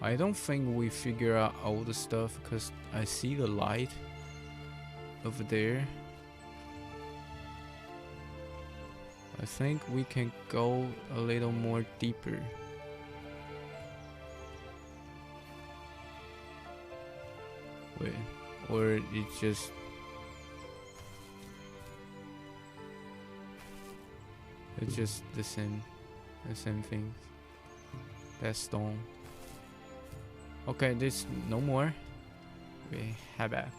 I don't think we figure out all the stuff because I see the light over there. I think we can go a little more deeper. Wait, or it's just the same thing. That stone. Okay, this no more. We head back.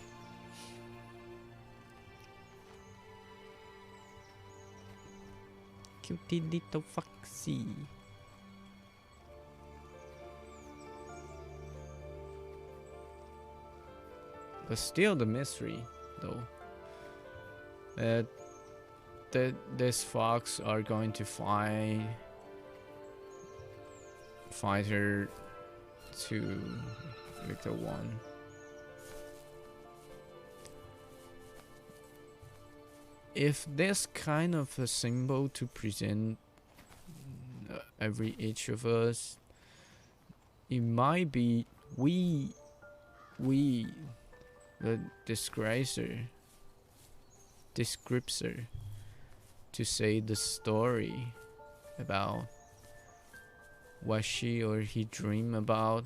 Cutie little foxy. But still the mystery, though. That this fox are going to find her to Victor 1. If this kind of a symbol to present each of us, it might be we the descriptor to say the story about what she or he dream about.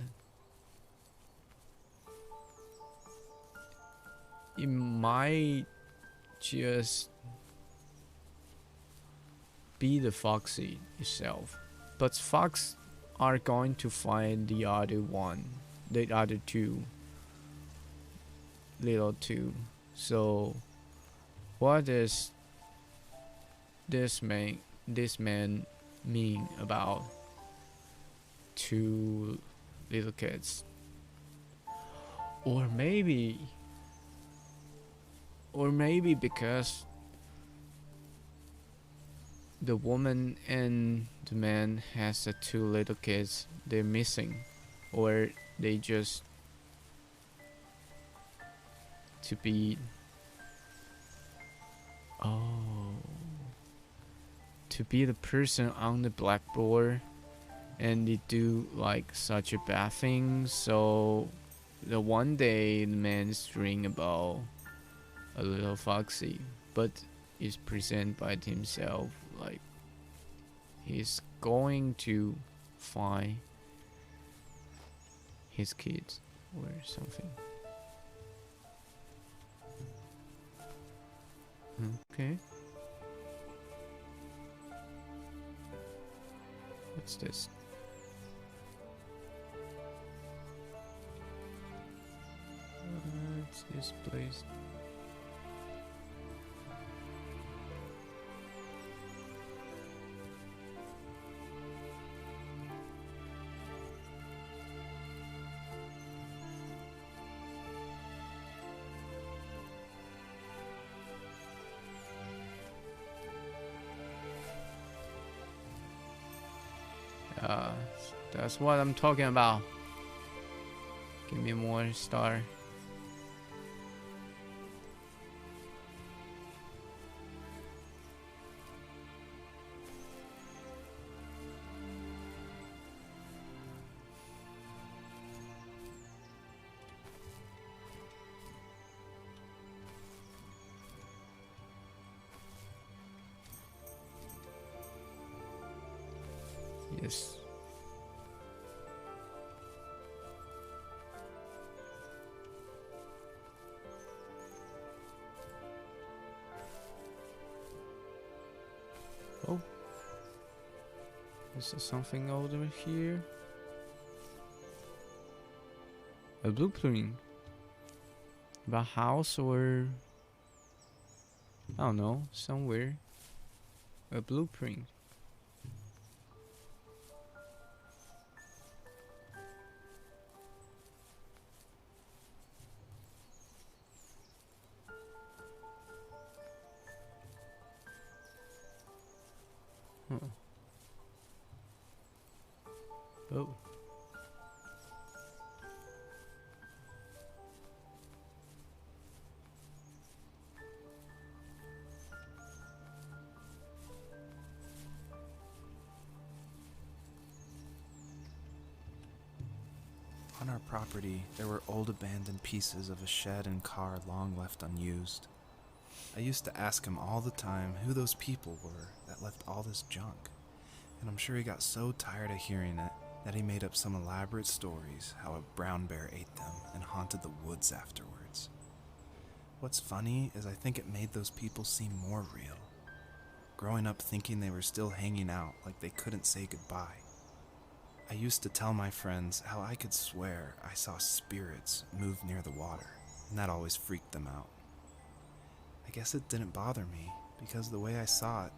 It might just be the foxy itself, but fox are going to find the other two little two. So what does this man mean about two little kids? Or maybe because the woman and the man has the two little kids, they're missing, or they just to be the person on the blackboard, and they do like such a bad thing. So the one day the man's dreaming about a little foxy, but is present by himself like he's going to find his kids or something. Okay. What's this? What's this place? That's what I'm talking about. Give me more star. Yes. Oh, is there something over here? A blueprint of a house, or I don't know, somewhere. A blueprint. Oh. On our property, there were old abandoned pieces of a shed and car long left unused. I used to ask him all the time who those people were that left all this junk, and I'm sure he got so tired of hearing it that he made up some elaborate stories how a brown bear ate them and haunted the woods afterwards. What's funny is I think it made those people seem more real, growing up thinking they were still hanging out like they couldn't say goodbye. I used to tell my friends how I could swear I saw spirits move near the water, and that always freaked them out. I guess it didn't bother me, because the way I saw it,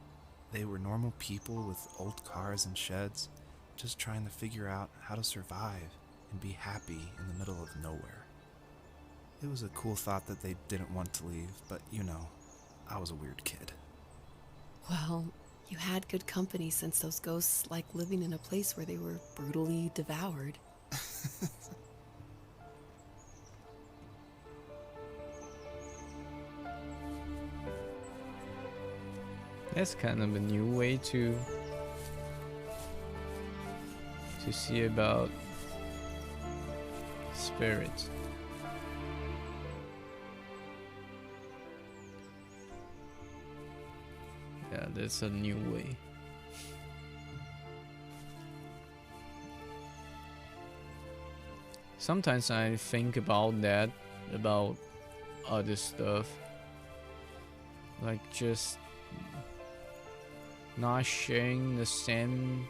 they were normal people with old cars and sheds, just trying to figure out how to survive and be happy in the middle of nowhere. It was a cool thought that they didn't want to leave, but you know, I was a weird kid. Well, you had good company since those ghosts like living in a place where they were brutally devoured. That's kind of a new way to see about spirits. Yeah, that's a new way. Sometimes I think about that, about other stuff, like just not sharing the same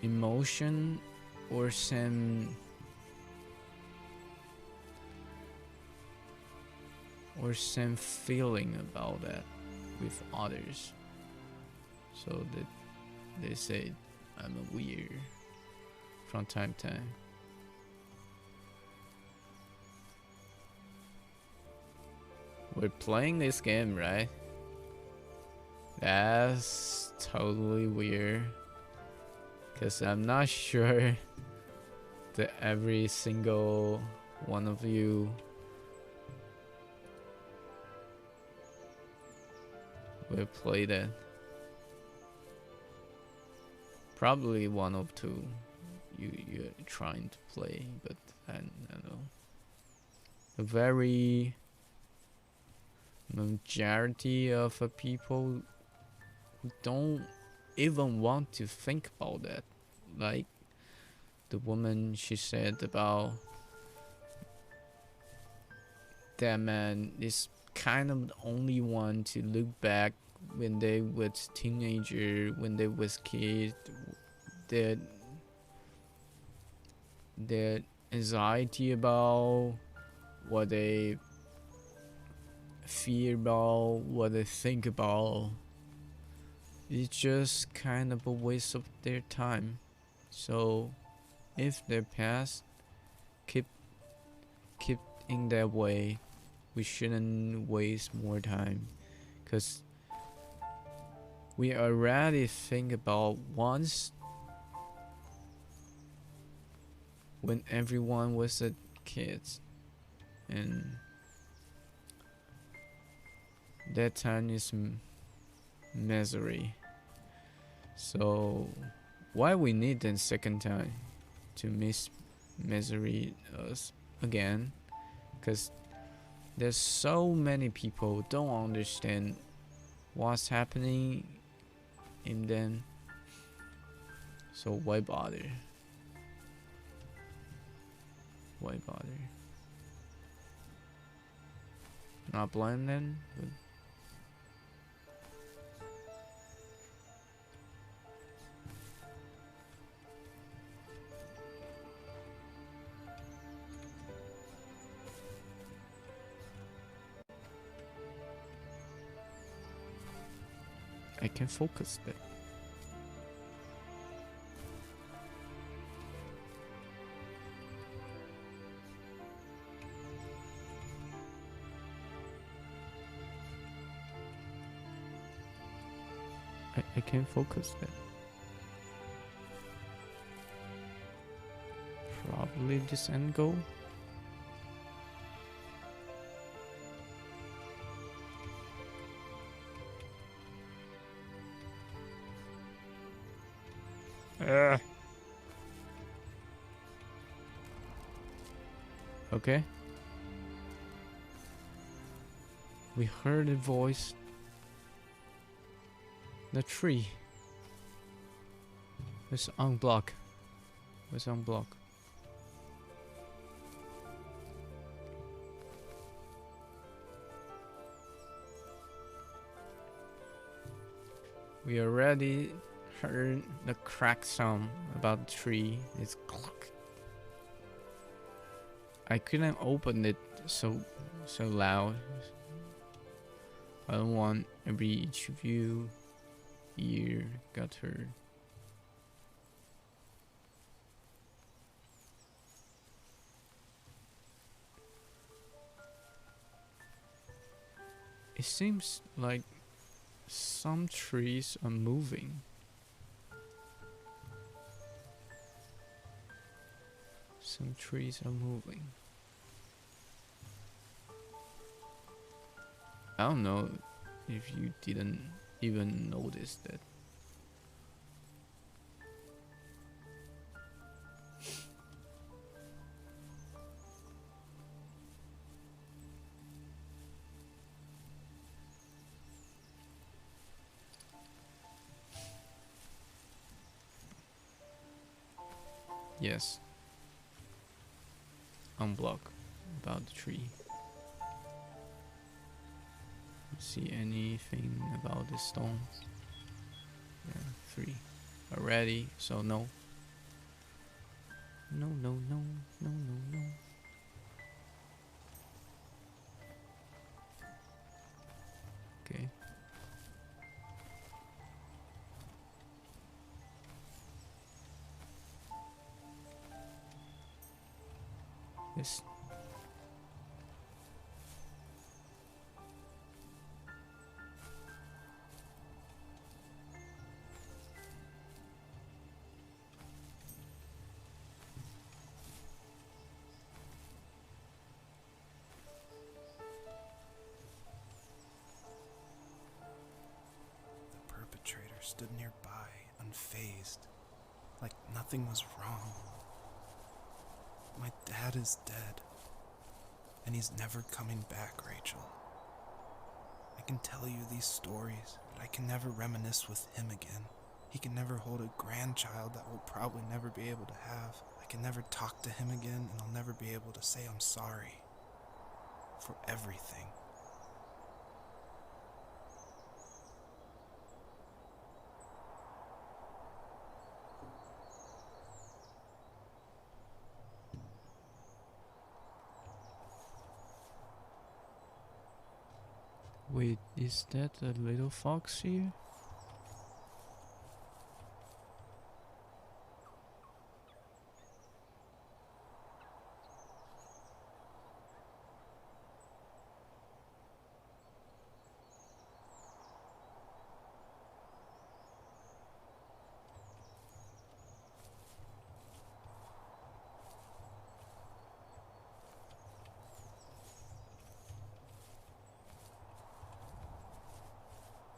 emotion or same feeling about that with others, so that they say I'm a weird from time to time. We're playing this game, right? That's totally weird, because I'm not sure that every single one of you will play that. Probably one of two you're trying to play, but I don't know. A very majority of people who don't even want to think about that. Like the woman, she said about that man is kind of the only one to look back when they was teenager, when they was kid, that anxiety about what they fear about, what they think about. It's just kind of a waste of their time. So if their past keep in that way, we shouldn't waste more time, because we already think about once when everyone was a kid, and that time is misery. So why we need the second time to misery us again? Because there's so many people don't understand what's happening in them. So why bother? Why bother? Not blame them, but I can focus there. I can focus there. Probably this end goal. Okay. We heard a voice. The tree. Let's unblock. Let's unblock. We already heard the crack sound about the tree. It's clock. I couldn't open it so loud. I don't want each of you ear got hurt. It seems like some trees are moving. Some trees are moving. I don't know if you didn't even notice that. Yes. Unblock about the tree. See anything about the stones? Yeah, 3 already, so no. No, no, no, no, no, no. Okay. Yes. The perpetrator stood nearby, unfazed, like nothing was wrong. My dad is dead, and he's never coming back, Rachel. I can tell you these stories, but I can never reminisce with him again. He can never hold a grandchild that we'll probably never be able to have. I can never talk to him again, and I'll never be able to say I'm sorry for everything. Wait, is that a little fox here?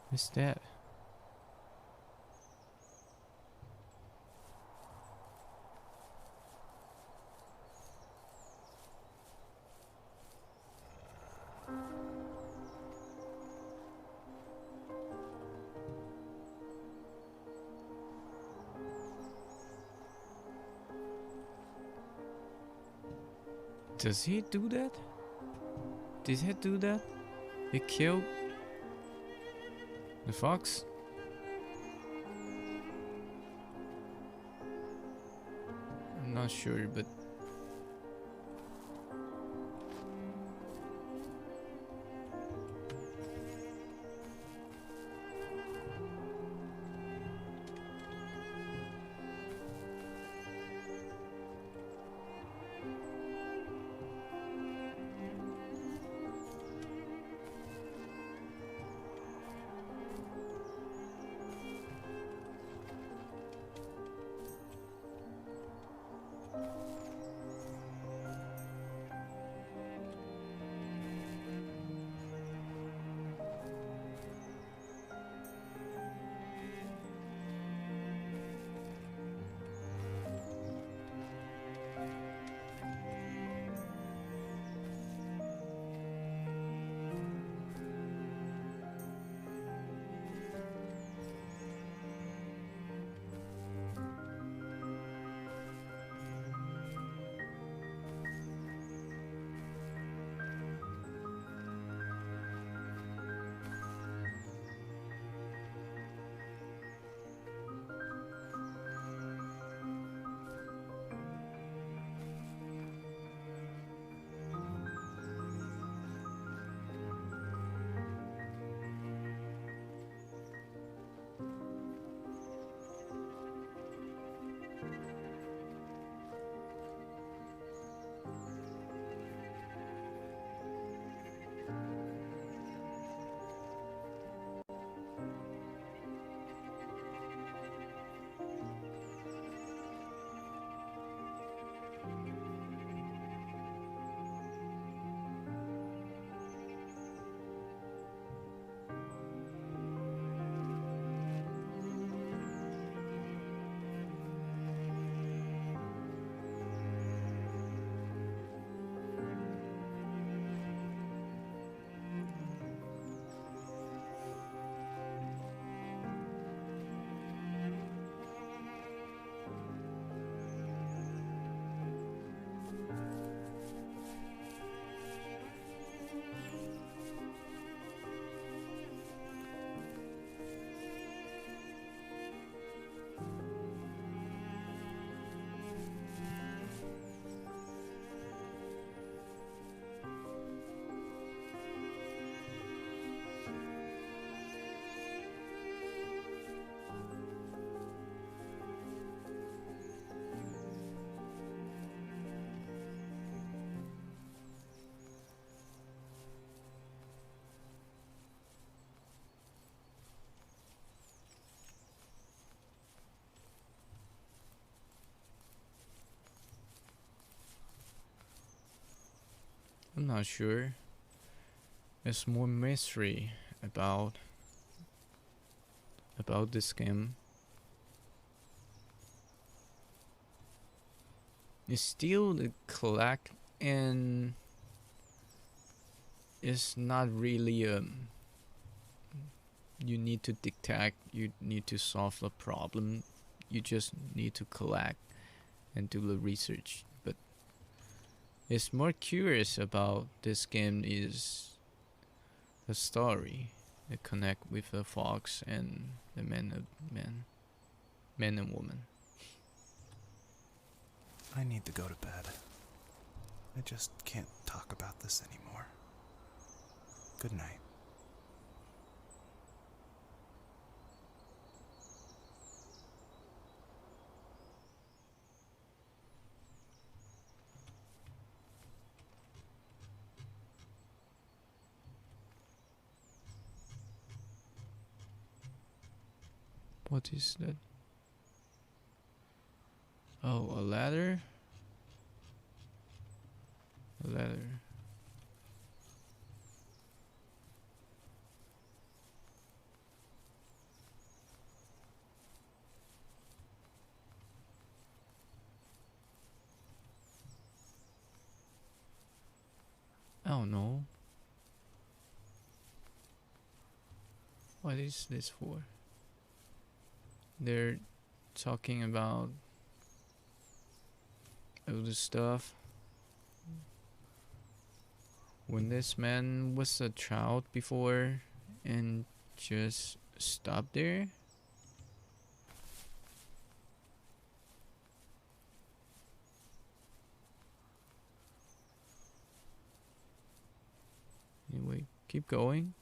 What's that? Does he do that? Did he do that? He killed the fox? I'm not sure, but I'm not sure. There's more mystery about this game. It's still the collect, and it's not really you need to detect, you need to solve the problem, you just need to collect and do the research. But it's more curious about this game is the story, the connect with the fox and the man and woman. I need to go to bed. I just can't talk about this anymore. Good night. What is that? Oh, a ladder? A ladder. I don't know. What is this for? They're talking about all the stuff. When this man was a child before and just stopped there. Anyway, keep going.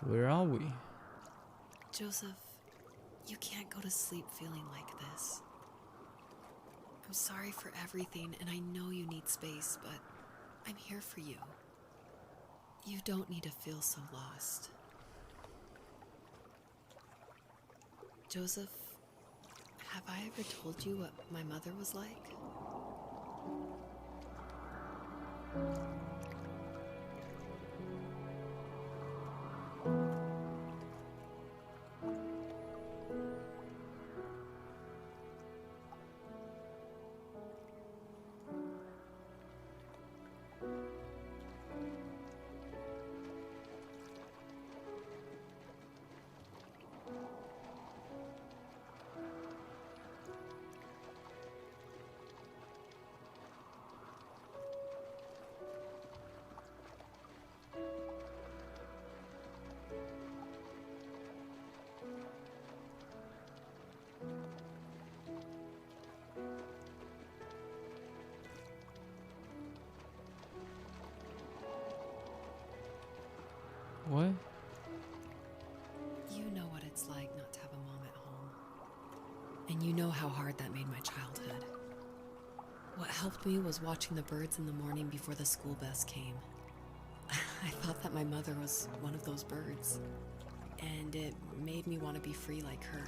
Where are we? Joseph, you can't go to sleep feeling like this. I'm sorry for everything, and I know you need space, but I'm here for you. You don't need to feel so lost. Joseph, have I ever told you what my mother was like? What? You know what it's like not to have a mom at home. And you know how hard that made my childhood. What helped me was watching the birds in the morning before the school bus came. I thought that my mother was one of those birds, and it made me want to be free like her.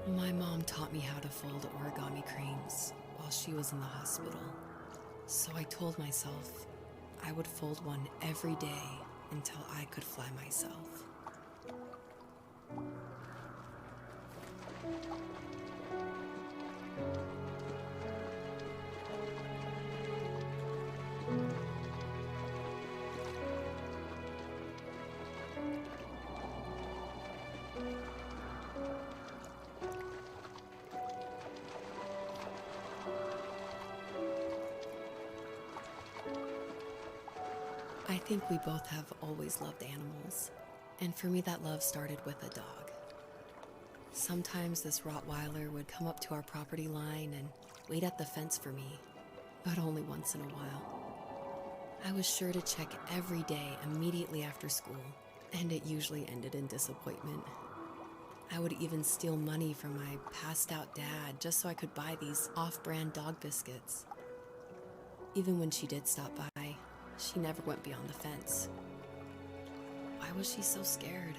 My mom taught me how to fold origami cranes while she was in the hospital. So I told myself I would fold one every day until I could fly myself. I think we both have always loved animals, and for me that love started with a dog. Sometimes this Rottweiler would come up to our property line and wait at the fence for me, but only once in a while. I was sure to check every day immediately after school, and it usually ended in disappointment. I I would even steal money from my passed-out dad just so I could buy these off-brand dog biscuits. Even when she did stop by, she never went beyond the fence. Why was she so scared?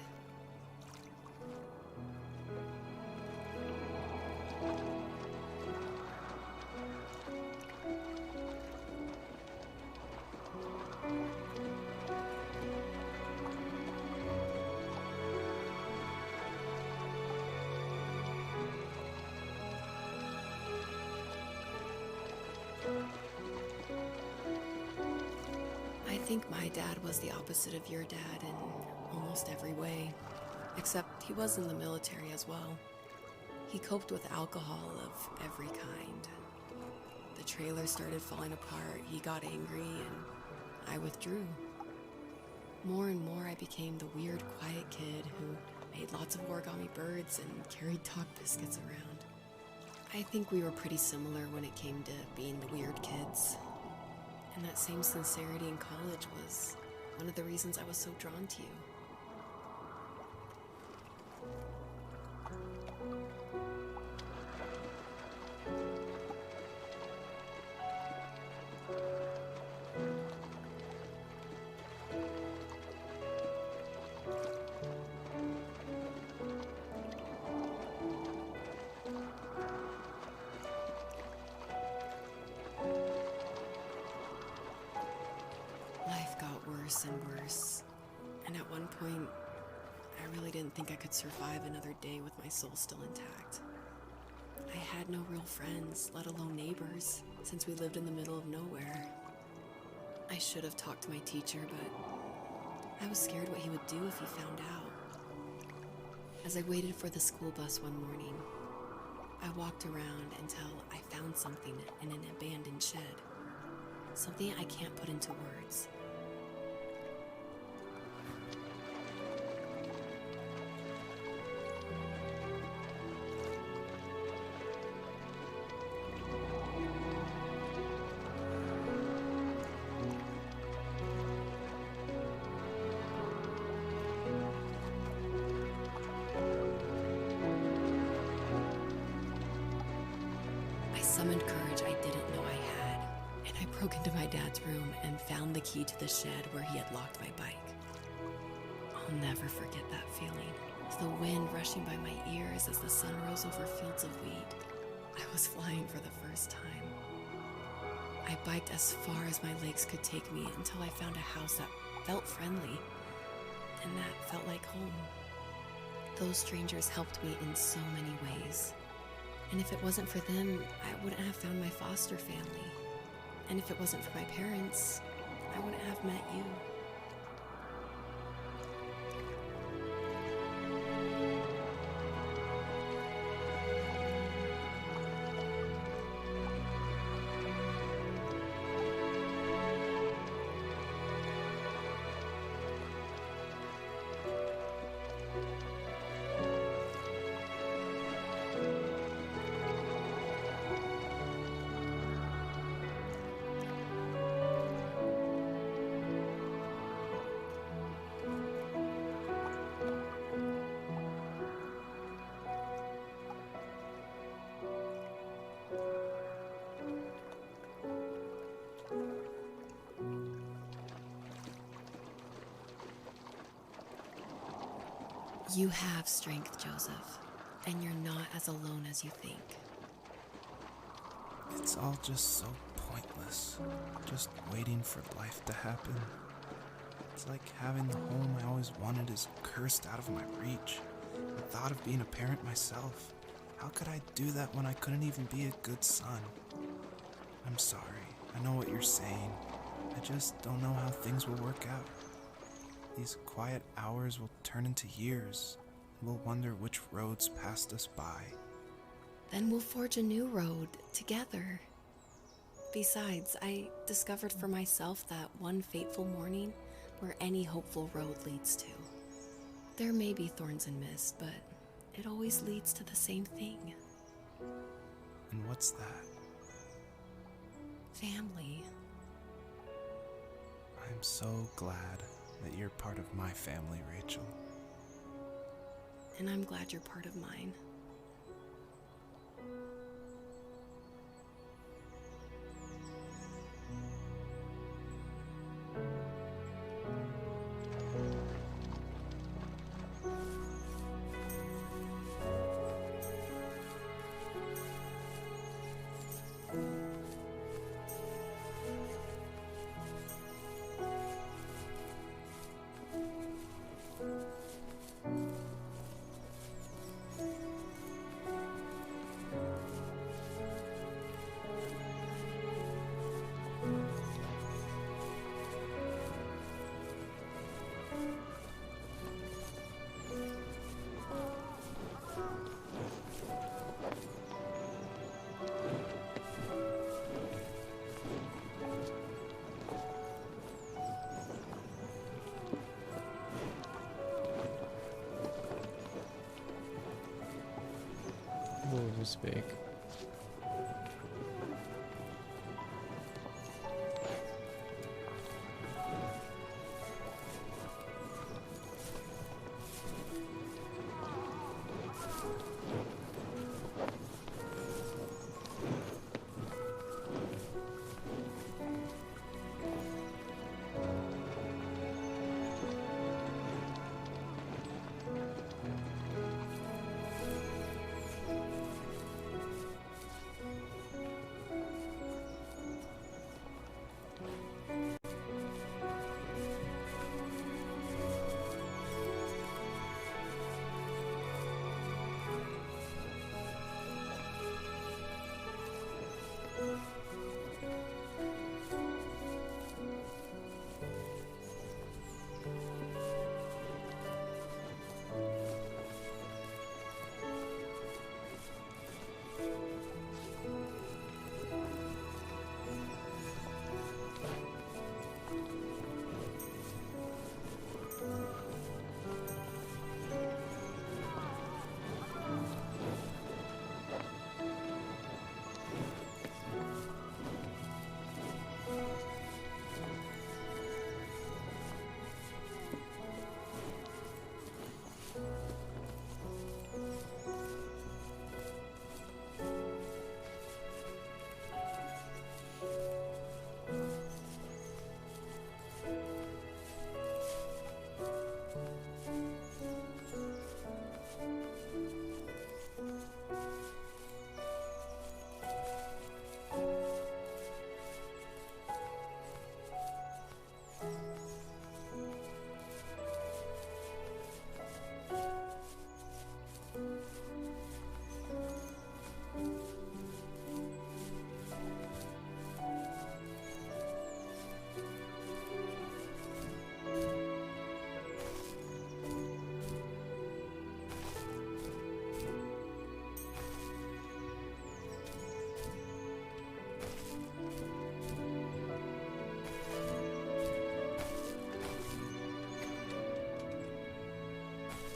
I think my dad was the opposite of your dad in almost every way, except he was in the military as well. He coped with alcohol of every kind. The trailer started falling apart, he got angry, and I withdrew. More and more I became the weird, quiet kid who made lots of origami birds and carried dog biscuits around. I think we were pretty similar when it came to being the weird kids. And that same sincerity in college was one of the reasons I was so drawn to you. Life got worse and worse, and at one point, I really didn't think I could survive another day with my soul still intact. I had no real friends, let alone neighbors, since we lived in the middle of nowhere. I should have talked to my teacher, but I was scared what he would do if he found out. As I waited for the school bus one morning, I walked around until I found something in an abandoned shed. Something I can't put into words. I summoned courage I didn't know I had, and I broke into my dad's room and found the key to the shed where he had locked my bike. I'll never forget that feeling. The wind rushing by my ears as the sun rose over fields of wheat. I was flying for the first time. I biked as far as my legs could take me until I found a house that felt friendly and that felt like home. Those strangers helped me in so many ways. And if it wasn't for them, I wouldn't have found my foster family. And if it wasn't for my parents, I wouldn't have met you. You have strength, Joseph, and you're not as alone as you think. It's all just so pointless. Just waiting for life to happen. It's like having the home I always wanted is cursed out of my reach. The thought of being a parent myself. How could I do that when I couldn't even be a good son? I'm sorry. I know what you're saying. I just don't know how things will work out. These quiet hours will turn into years. We'll wonder which roads passed us by. Then we'll forge a new road together. Besides, I discovered for myself that one fateful morning where any hopeful road leads to. There may be thorns and mist, but it always leads to the same thing. And what's that? Family. I'm so glad that you're part of my family, Rachel. and I'm glad you're part of mine. Oh, it was big.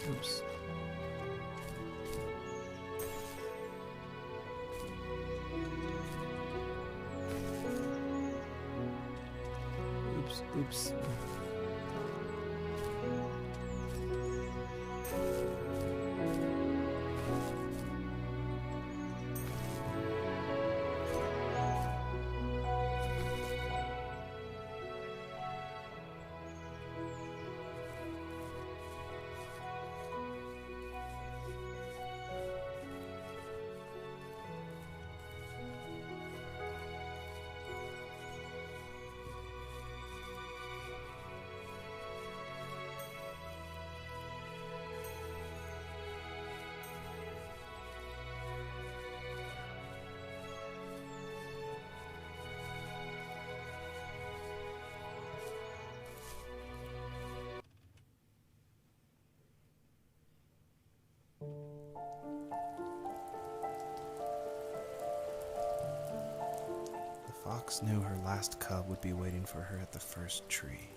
Oops. Oops. The fox knew her last cub would be waiting for her at the first tree.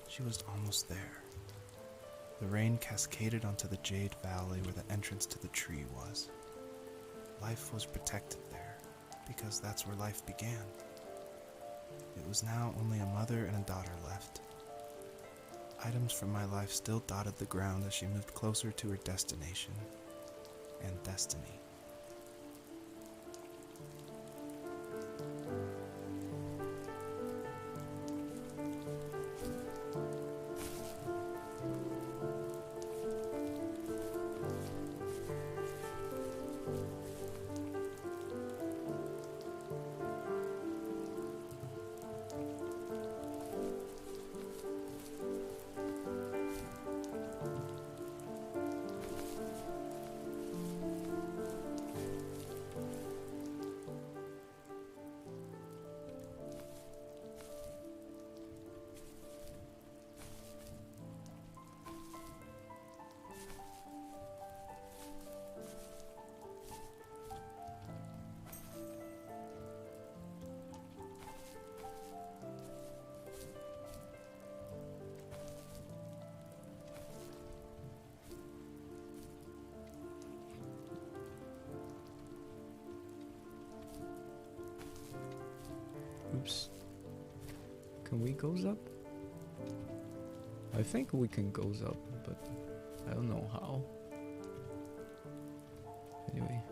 She was almost there. The rain cascaded onto the jade valley where the entrance to the tree was. Life was protected there, because that's where life began. It was now only a mother and a daughter left. Items from my life still dotted the ground as she moved closer to her destination and destiny. Oops. Can we goes up? I think we can goes up, but I don't know how. Anyway.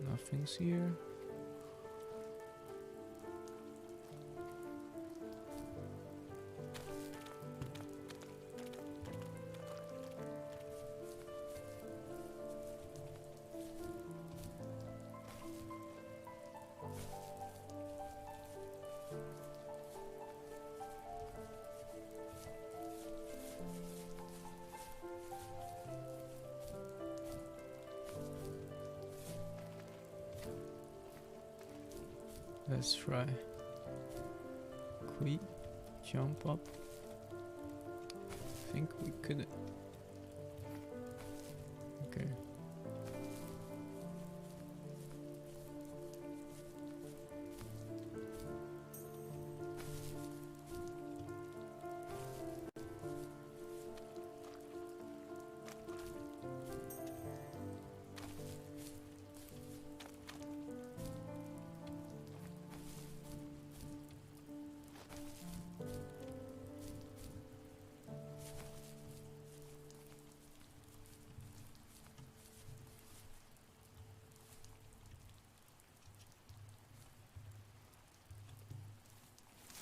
Nothing's here. Let's try. Quit. Jump up. I think we could. Okay.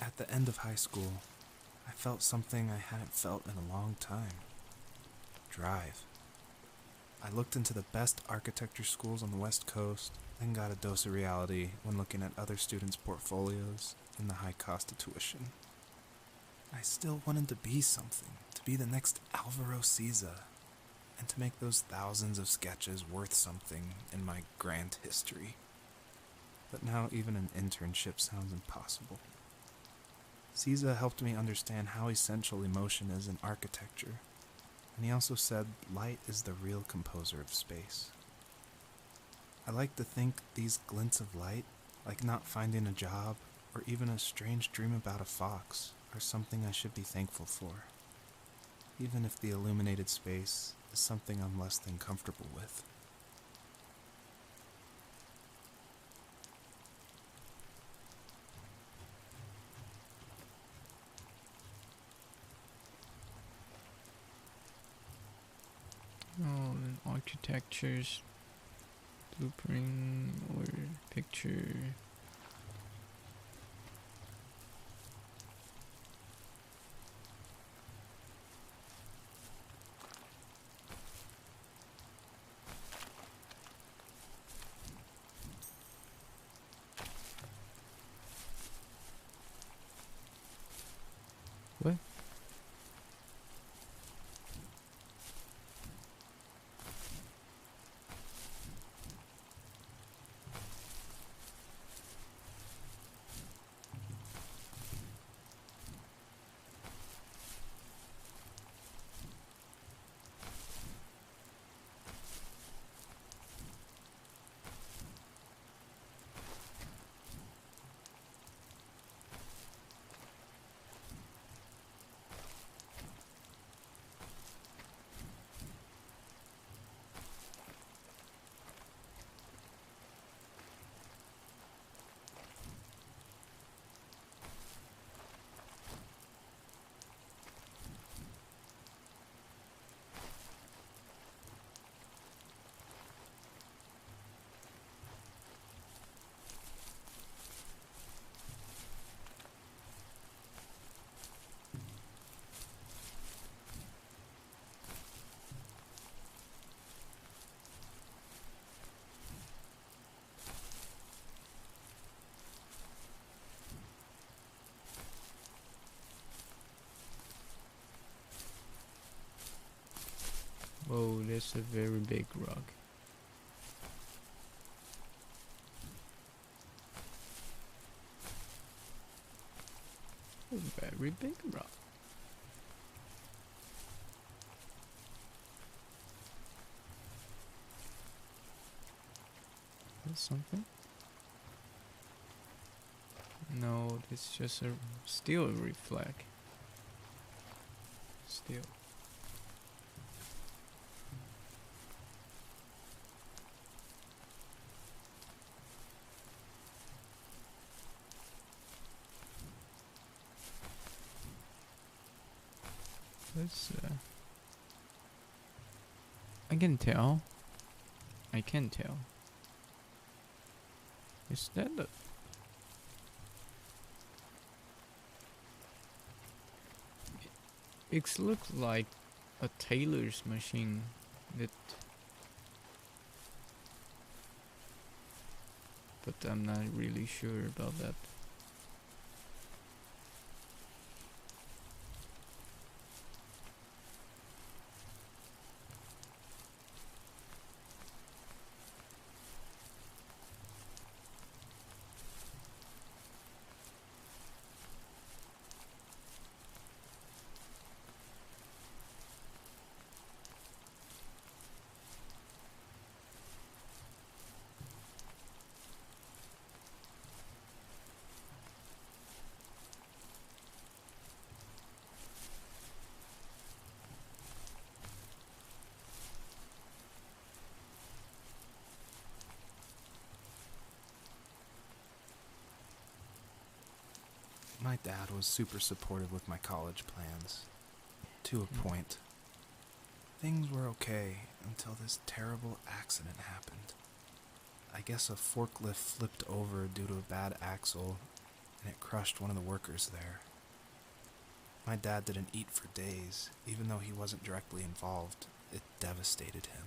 At the end of high school, I felt something I hadn't felt in a long time. Drive. I looked into the best architecture schools on the West Coast, then got a dose of reality when looking at other students' portfolios and the high cost of tuition. I still wanted to be something, to be the next Alvaro Siza, and to make those thousands of sketches worth something in my grand history. But now even an internship sounds impossible. Siza helped me understand how essential emotion is in architecture, and he also said light is the real composer of space. I like to think these glints of light, like not finding a job or even a strange dream about a fox, are something I should be thankful for, even if the illuminated space is something I'm less than comfortable with. Oh, and architectures, blueprint or picture. What? Whoa, that's a very big rock. A very big rock. That's something? No, it's just a still reflect. Still. Let's I can tell. I can tell. Is that the it looks like a tailor's machine that, but I'm not really sure about that. My dad was super supportive with my college plans. To a point. Things were okay until this terrible accident happened. I guess a forklift flipped over due to a bad axle, and it crushed one of the workers there. My dad didn't eat for days, even though he wasn't directly involved. It devastated him.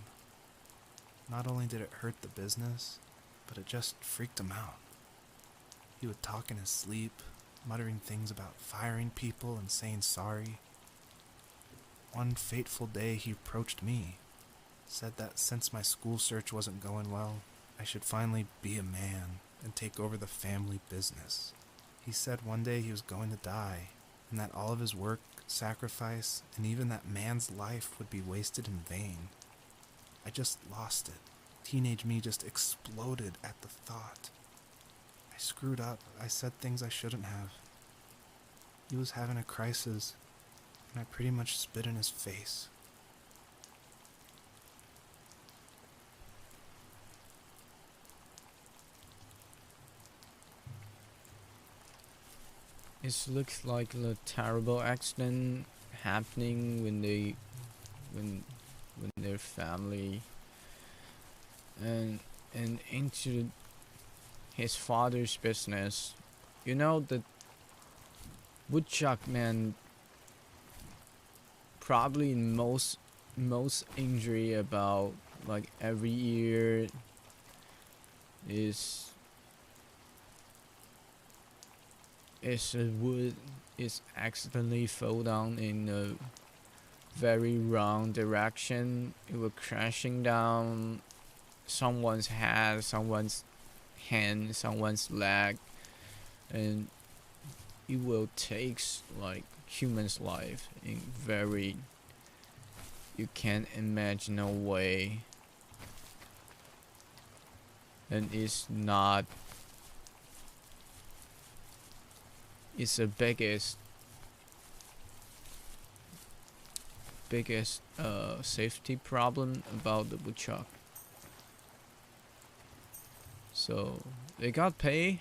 Not only did it hurt the business, but it just freaked him out. He would talk in his sleep, muttering things about firing people and saying sorry. One fateful day he approached me, said that since my school search wasn't going well, I should finally be a man and take over the family business. He said one day he was going to die, and that all of his work, sacrifice, and even that man's life would be wasted in vain. I just lost it. Teenage me just exploded at the thought. I screwed up. I said things I shouldn't have. He was having a crisis, and I pretty much spit in his face. It looks like a terrible accident happening when their family and into his father's business. You know, the woodchuck man probably most injury about like every year is is accidentally fall down in a very wrong direction. It will crashing down someone's head, someone's hand, someone's leg, and it will take like human's life in very you can't imagine a way. And it's not, it's the biggest safety problem about the woodchuck. So they got paid.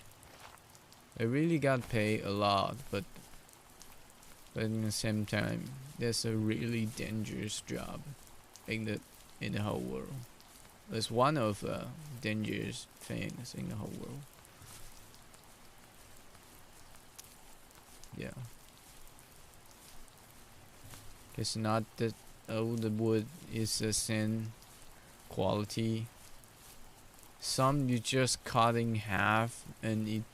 They really got paid a lot, but in the same time, that's a really dangerous job in the whole world. It's one of the dangerous things in the whole world. Yeah. It's not that all the wood is the same quality. Some you just cut in half and you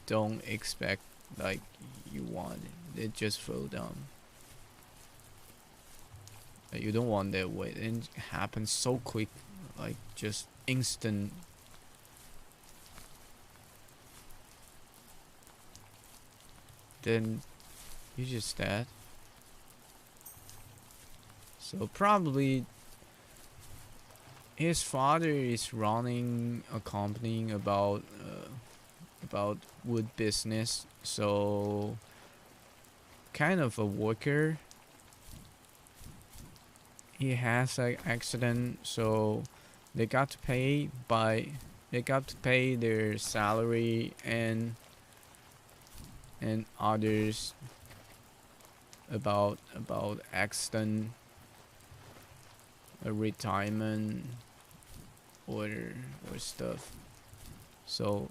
don't expect like you want it. It just fall down. You don't want that way. It happens so quick, like just instant. Then you just dead. So probably his father is running a company about wood business, so kind of a worker. He has an accident, so they got to pay their salary and others about accident, a retirement or stuff. So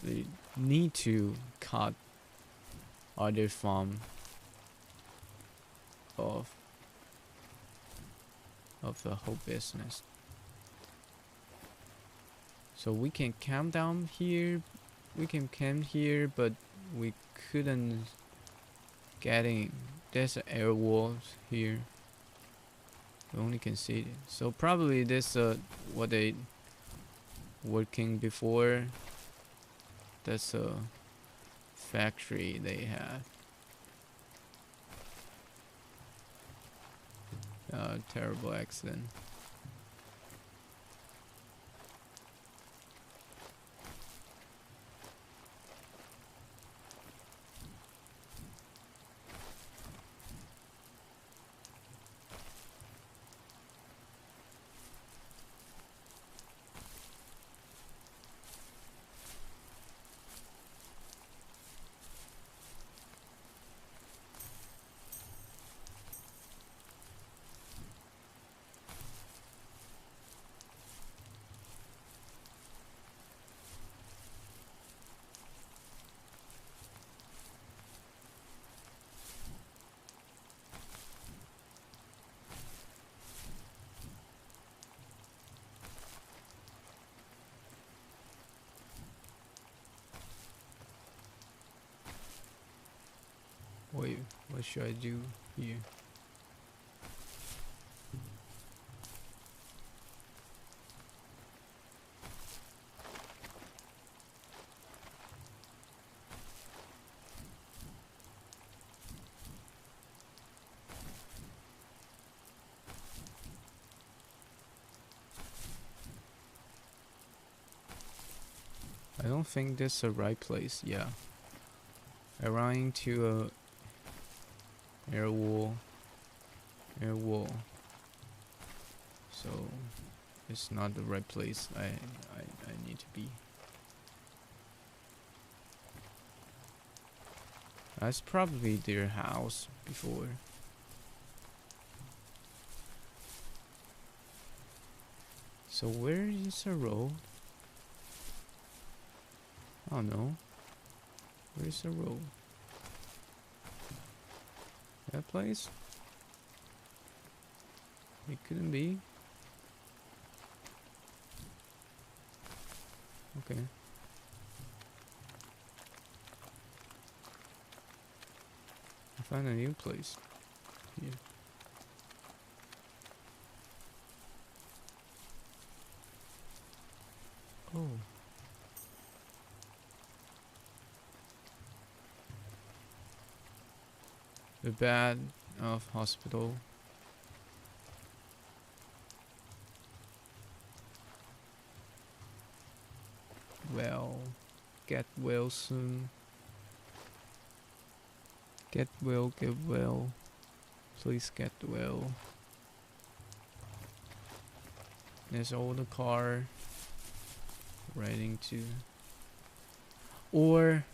they need to cut other form of the whole business. So we can camp down here. We can camp here, but we couldn't get in. There's an air walls here. We only can see it. So probably this what they working before. That's a factory they had. Terrible accident. Wait, what should I do here? I don't think this is the right place. Yeah, I ran into a air wall, so it's not the right place I need to be. That's probably their house before. So where is the road? I don't know. Where's the road? That place? It couldn't be. Okay. find a new place here. Oh. The bed of hospital. Well, get well soon. Get well, get well. Please get well. There's all the car riding to. Or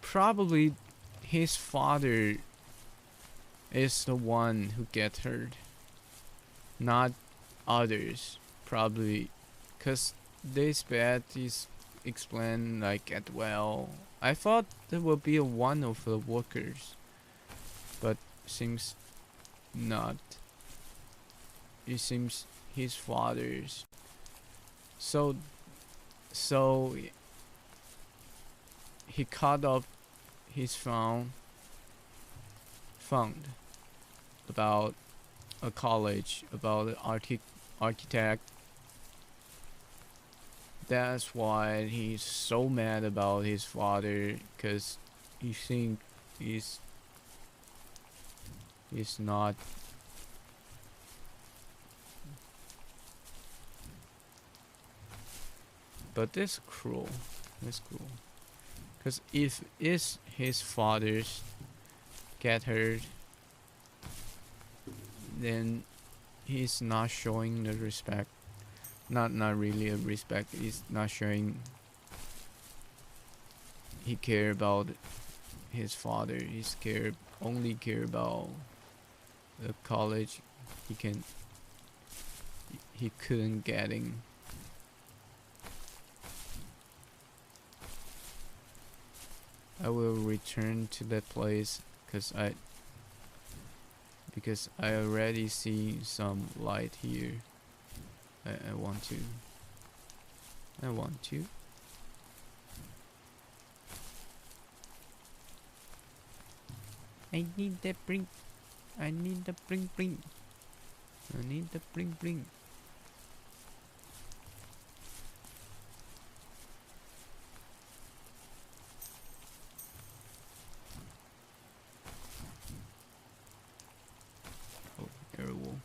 probably his father is the one who get hurt, not others. Probably, cause this bed is explained like get well. I thought there would be one of the workers, but seems not. It seems his father's. So he cut off his found about a college, about an architect. That's why he's so mad about his father, cause he think he's not. But that's cruel. That's cruel. Cause if it's his father's get hurt, then he's not showing the respect. Not really a respect. He's not showing he care about his father. He's only care about the college he couldn't getting. I will return to that place because I already see some light here. I want to. I need the bring. I need the bring. I need the bring. Oh, air wall.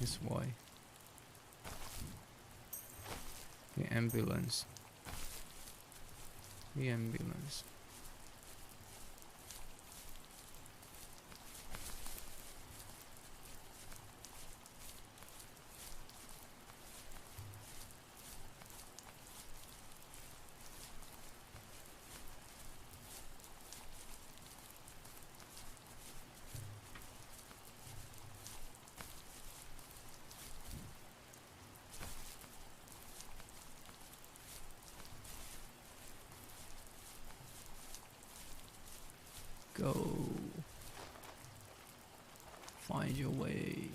This way. The ambulance. Go. Find your way.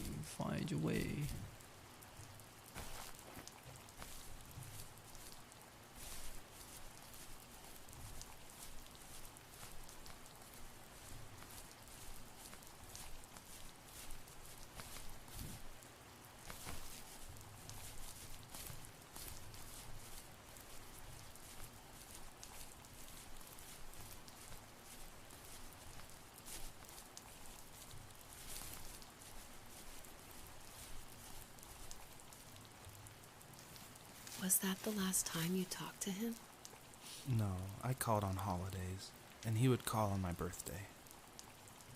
Was that the last time you talked to him? No, I called on holidays, and he would call on my birthday.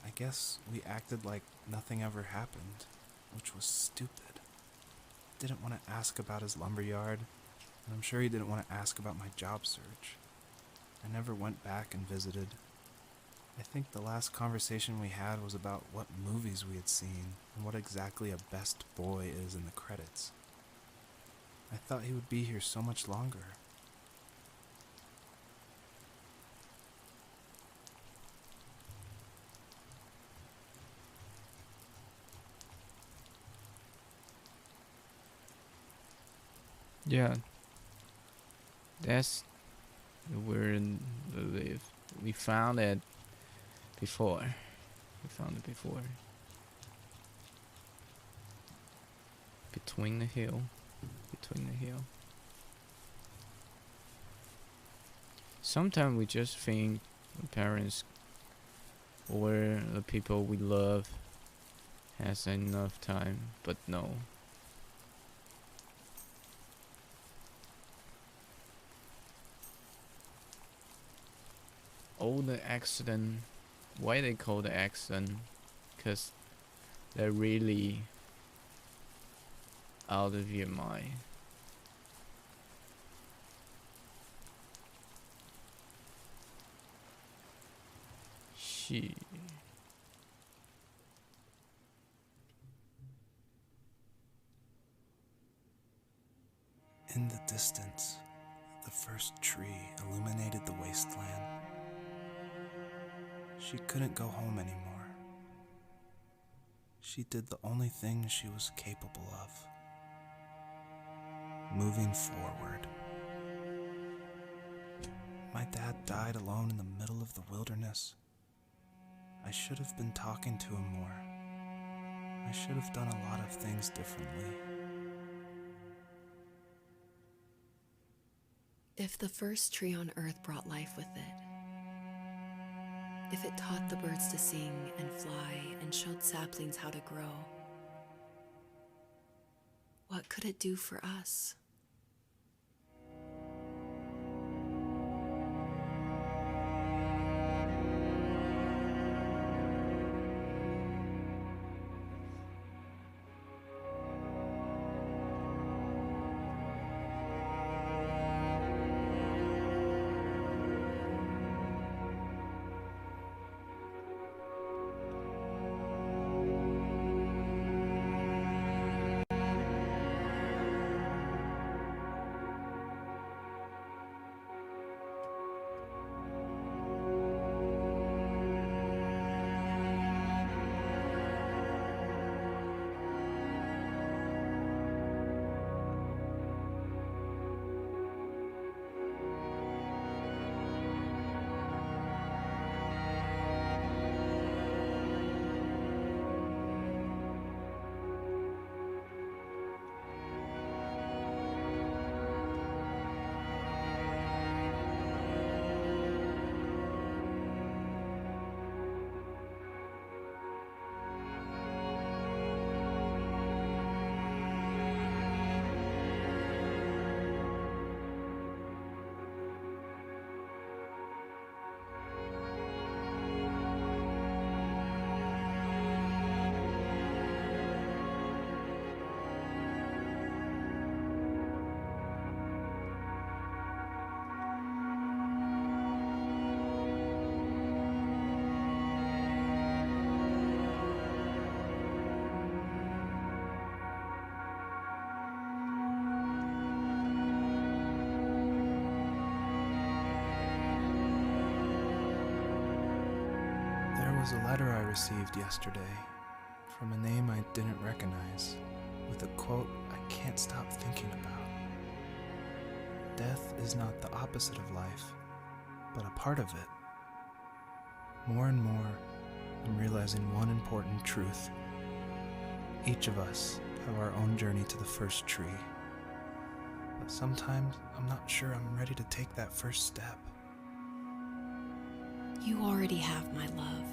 I guess we acted like nothing ever happened, which was stupid. Didn't want to ask about his lumberyard, and I'm sure he didn't want to ask about my job search. I never went back and visited. I think the last conversation we had was about what movies we had seen and what exactly a best boy is in the credits. I thought he would be here so much longer. Yeah, that's where we found it before. We found it before. Between the hill. Sometimes we just think the parents or the people we love has enough time, but no. All the accident, why they call the accident? Because they're really out of your mind. In the distance, the first tree illuminated the wasteland. She couldn't go home anymore. She did the only thing she was capable of. Moving forward. My dad died alone in the middle of the wilderness. I should have been talking to him more. I should have done a lot of things differently. If the first tree on earth brought life with it, if it taught the birds to sing and fly and showed saplings how to grow, what could it do for us? Was a letter I received yesterday from a name I didn't recognize, with a quote I can't stop thinking about. Death is not the opposite of life, but a part of it. More and more, I'm realizing one important truth. Each of us have our own journey to the first tree, but sometimes I'm not sure I'm ready to take that first step. You already have my love.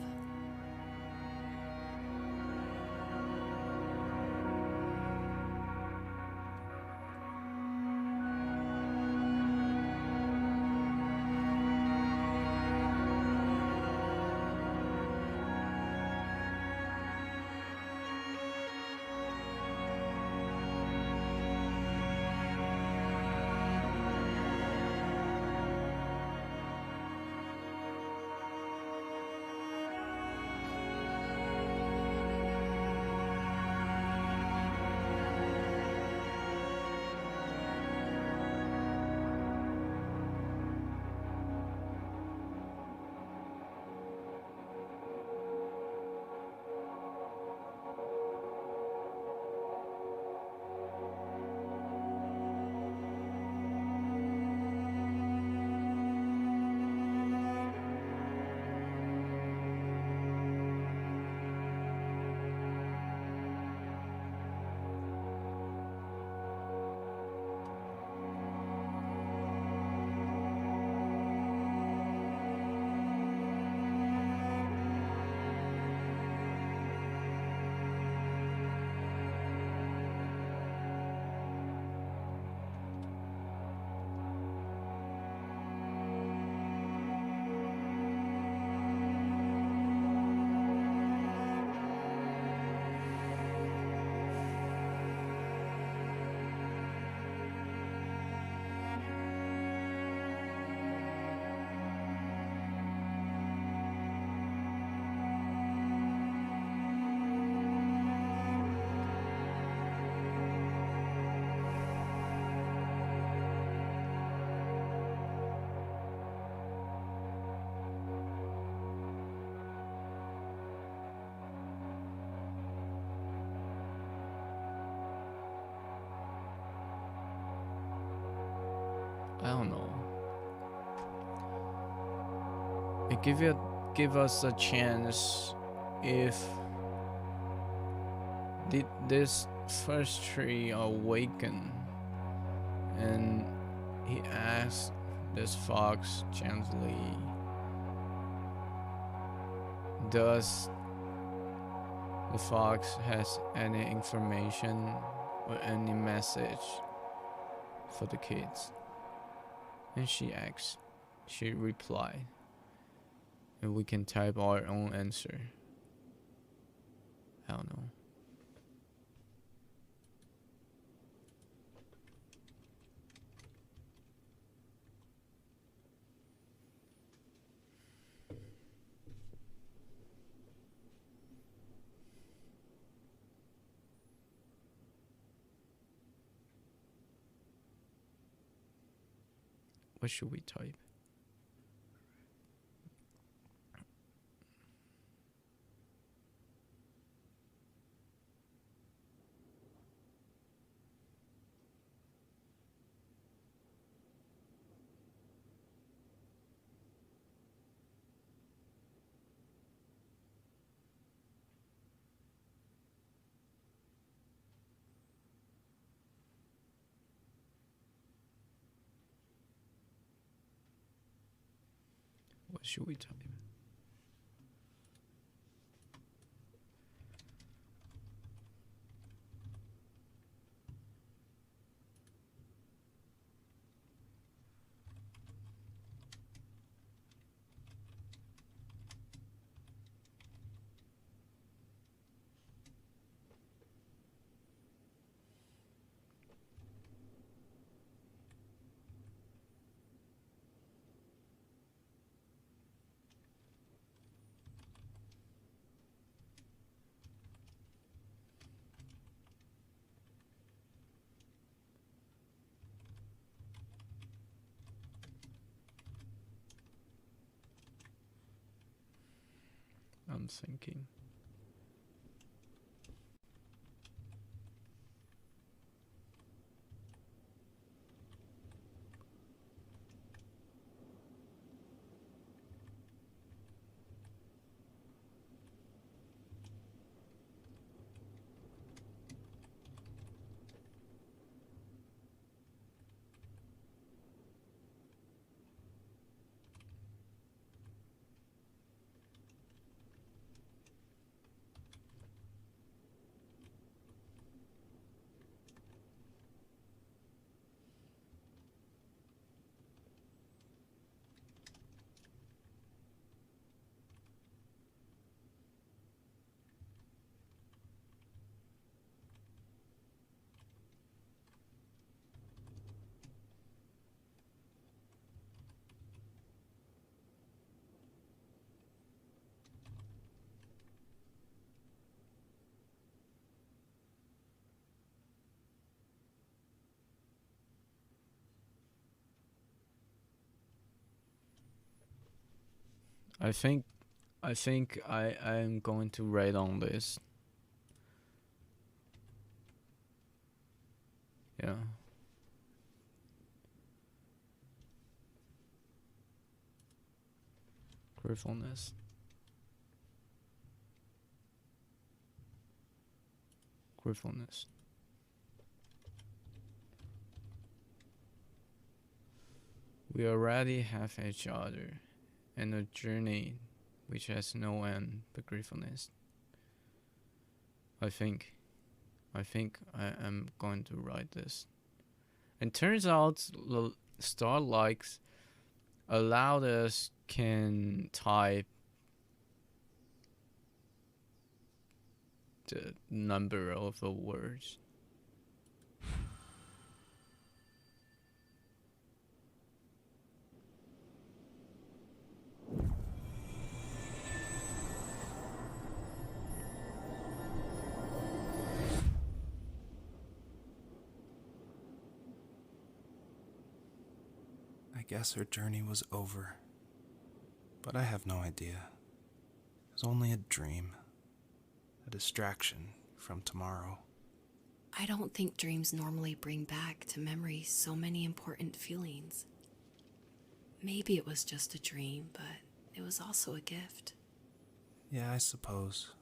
don't know. It give us a chance if did this first tree awaken, and he asked this fox gently, does the fox has any information or any message for the kids? And she replied, and we can type our own answer. I don't know. What should we type? What should we type? I'm thinking. I think I am going to write on this. Yeah. Gratefulness. Gratefulness. We already have each other, and a journey which has no end but gratefulness. I think I am going to write this. And turns out the star likes allowed us can type the number of the words. I guess her journey was over, but I have no idea. It was only a dream, a distraction from tomorrow. I don't think dreams normally bring back to memory so many important feelings. Maybe it was just a dream, but it was also a gift. Yeah, I suppose.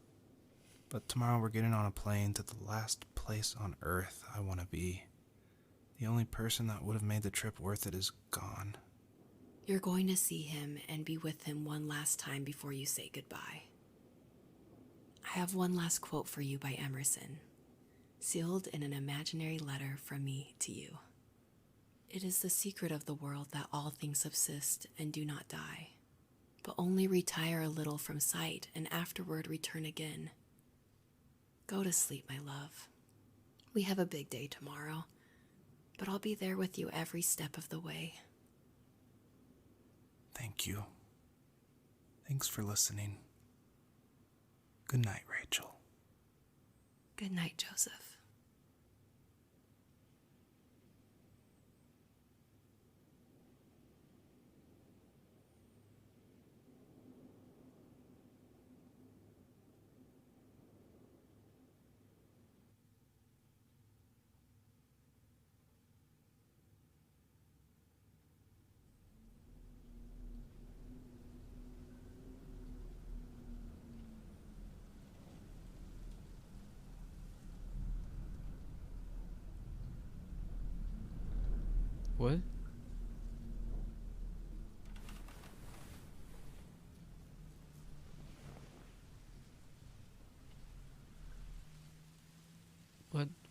But tomorrow we're getting on a plane to the last place on Earth I want to be. The only person that would have made the trip worth it is gone. You're going to see him and be with him one last time before you say goodbye. I have one last quote for you by Emerson, sealed in an imaginary letter from me to you. It is the secret of the world that all things subsist and do not die, but only retire a little from sight and afterward return again. Go to sleep, my love. We have a big day tomorrow, but I'll be there with you every step of the way. Thank you. Thanks for listening. Good night, Rachel. Good night, Joseph. What?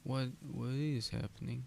What is happening?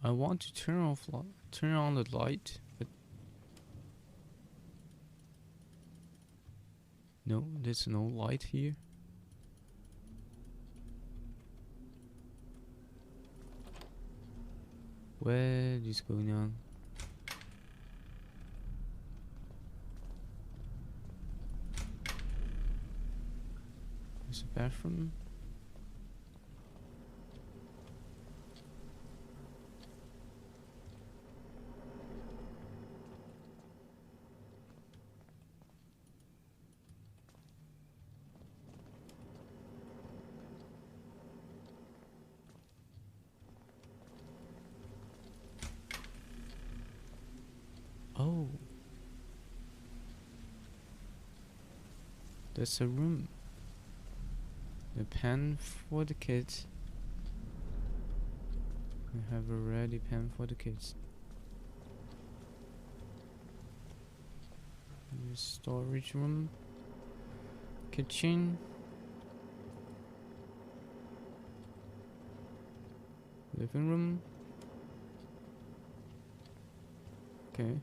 I want to turn on the light, but no, there's no light here. What is going on? There's a bathroom. Oh, that's a room. A pen for the kids. We have a ready pen for the kids. Storage room. Kitchen. Living room. Okay.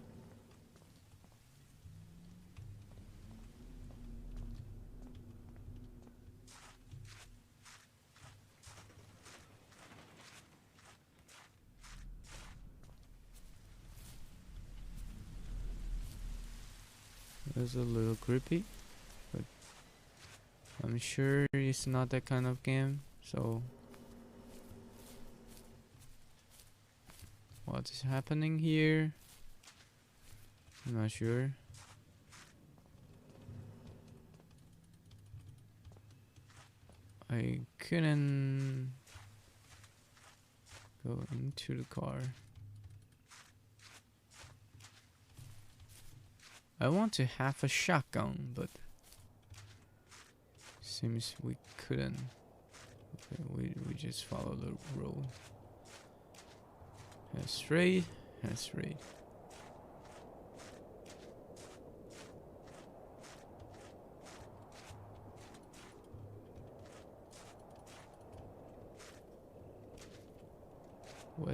It's a little creepy, but I'm sure it's not that kind of game, so what is happening here? I'm not sure. I couldn't go into the car. I want to have a shotgun, but seems we couldn't. Okay, we just follow the road. Head straight, head straight. What?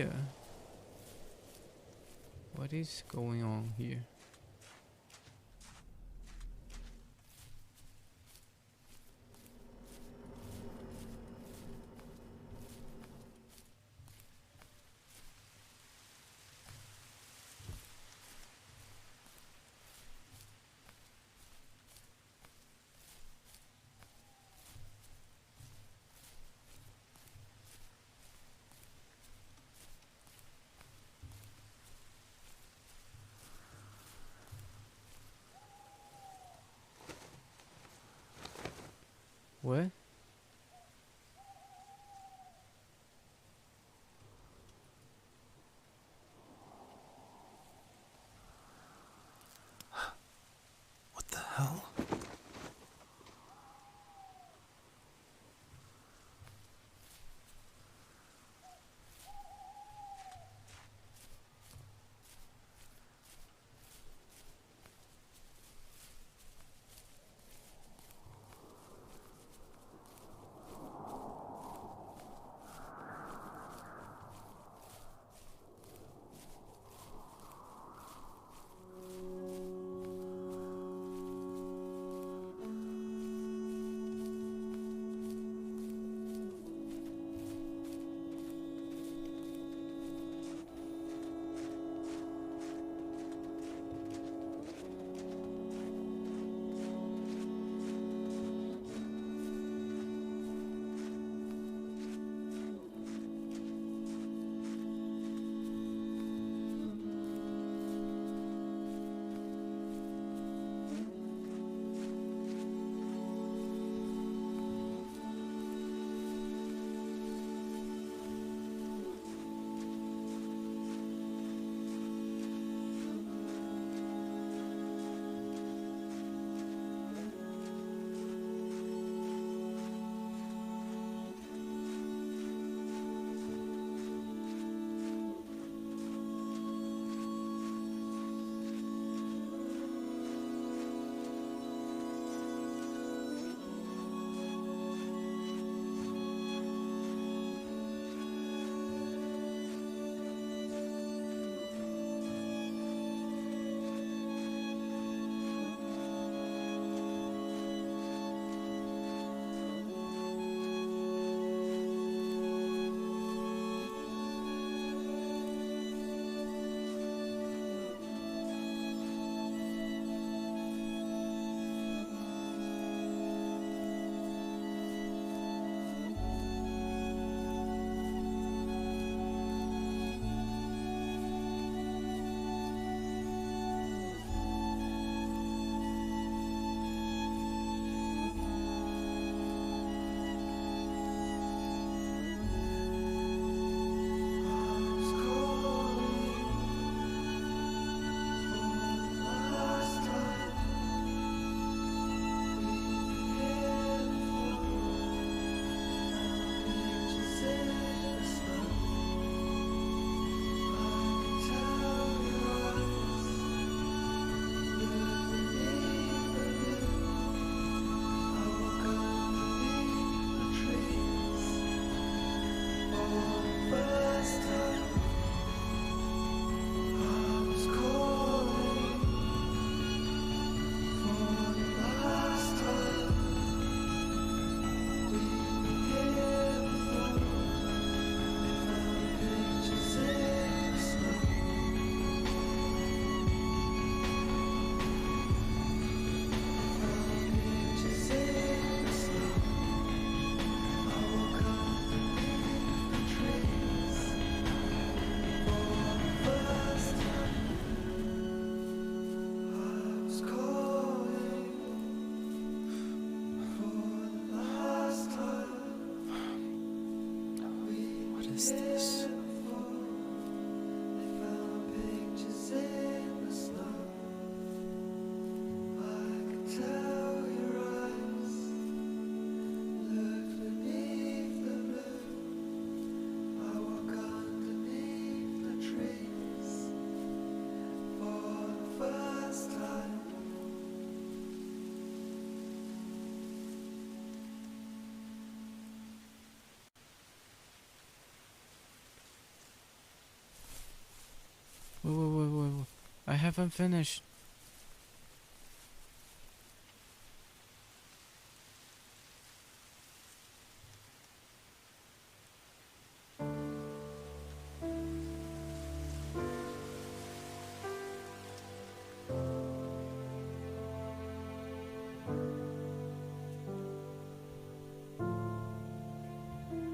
Yeah. What is going on here? What? What the hell? Wait. I haven't finished.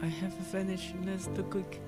I haven't finished. Let's do quick.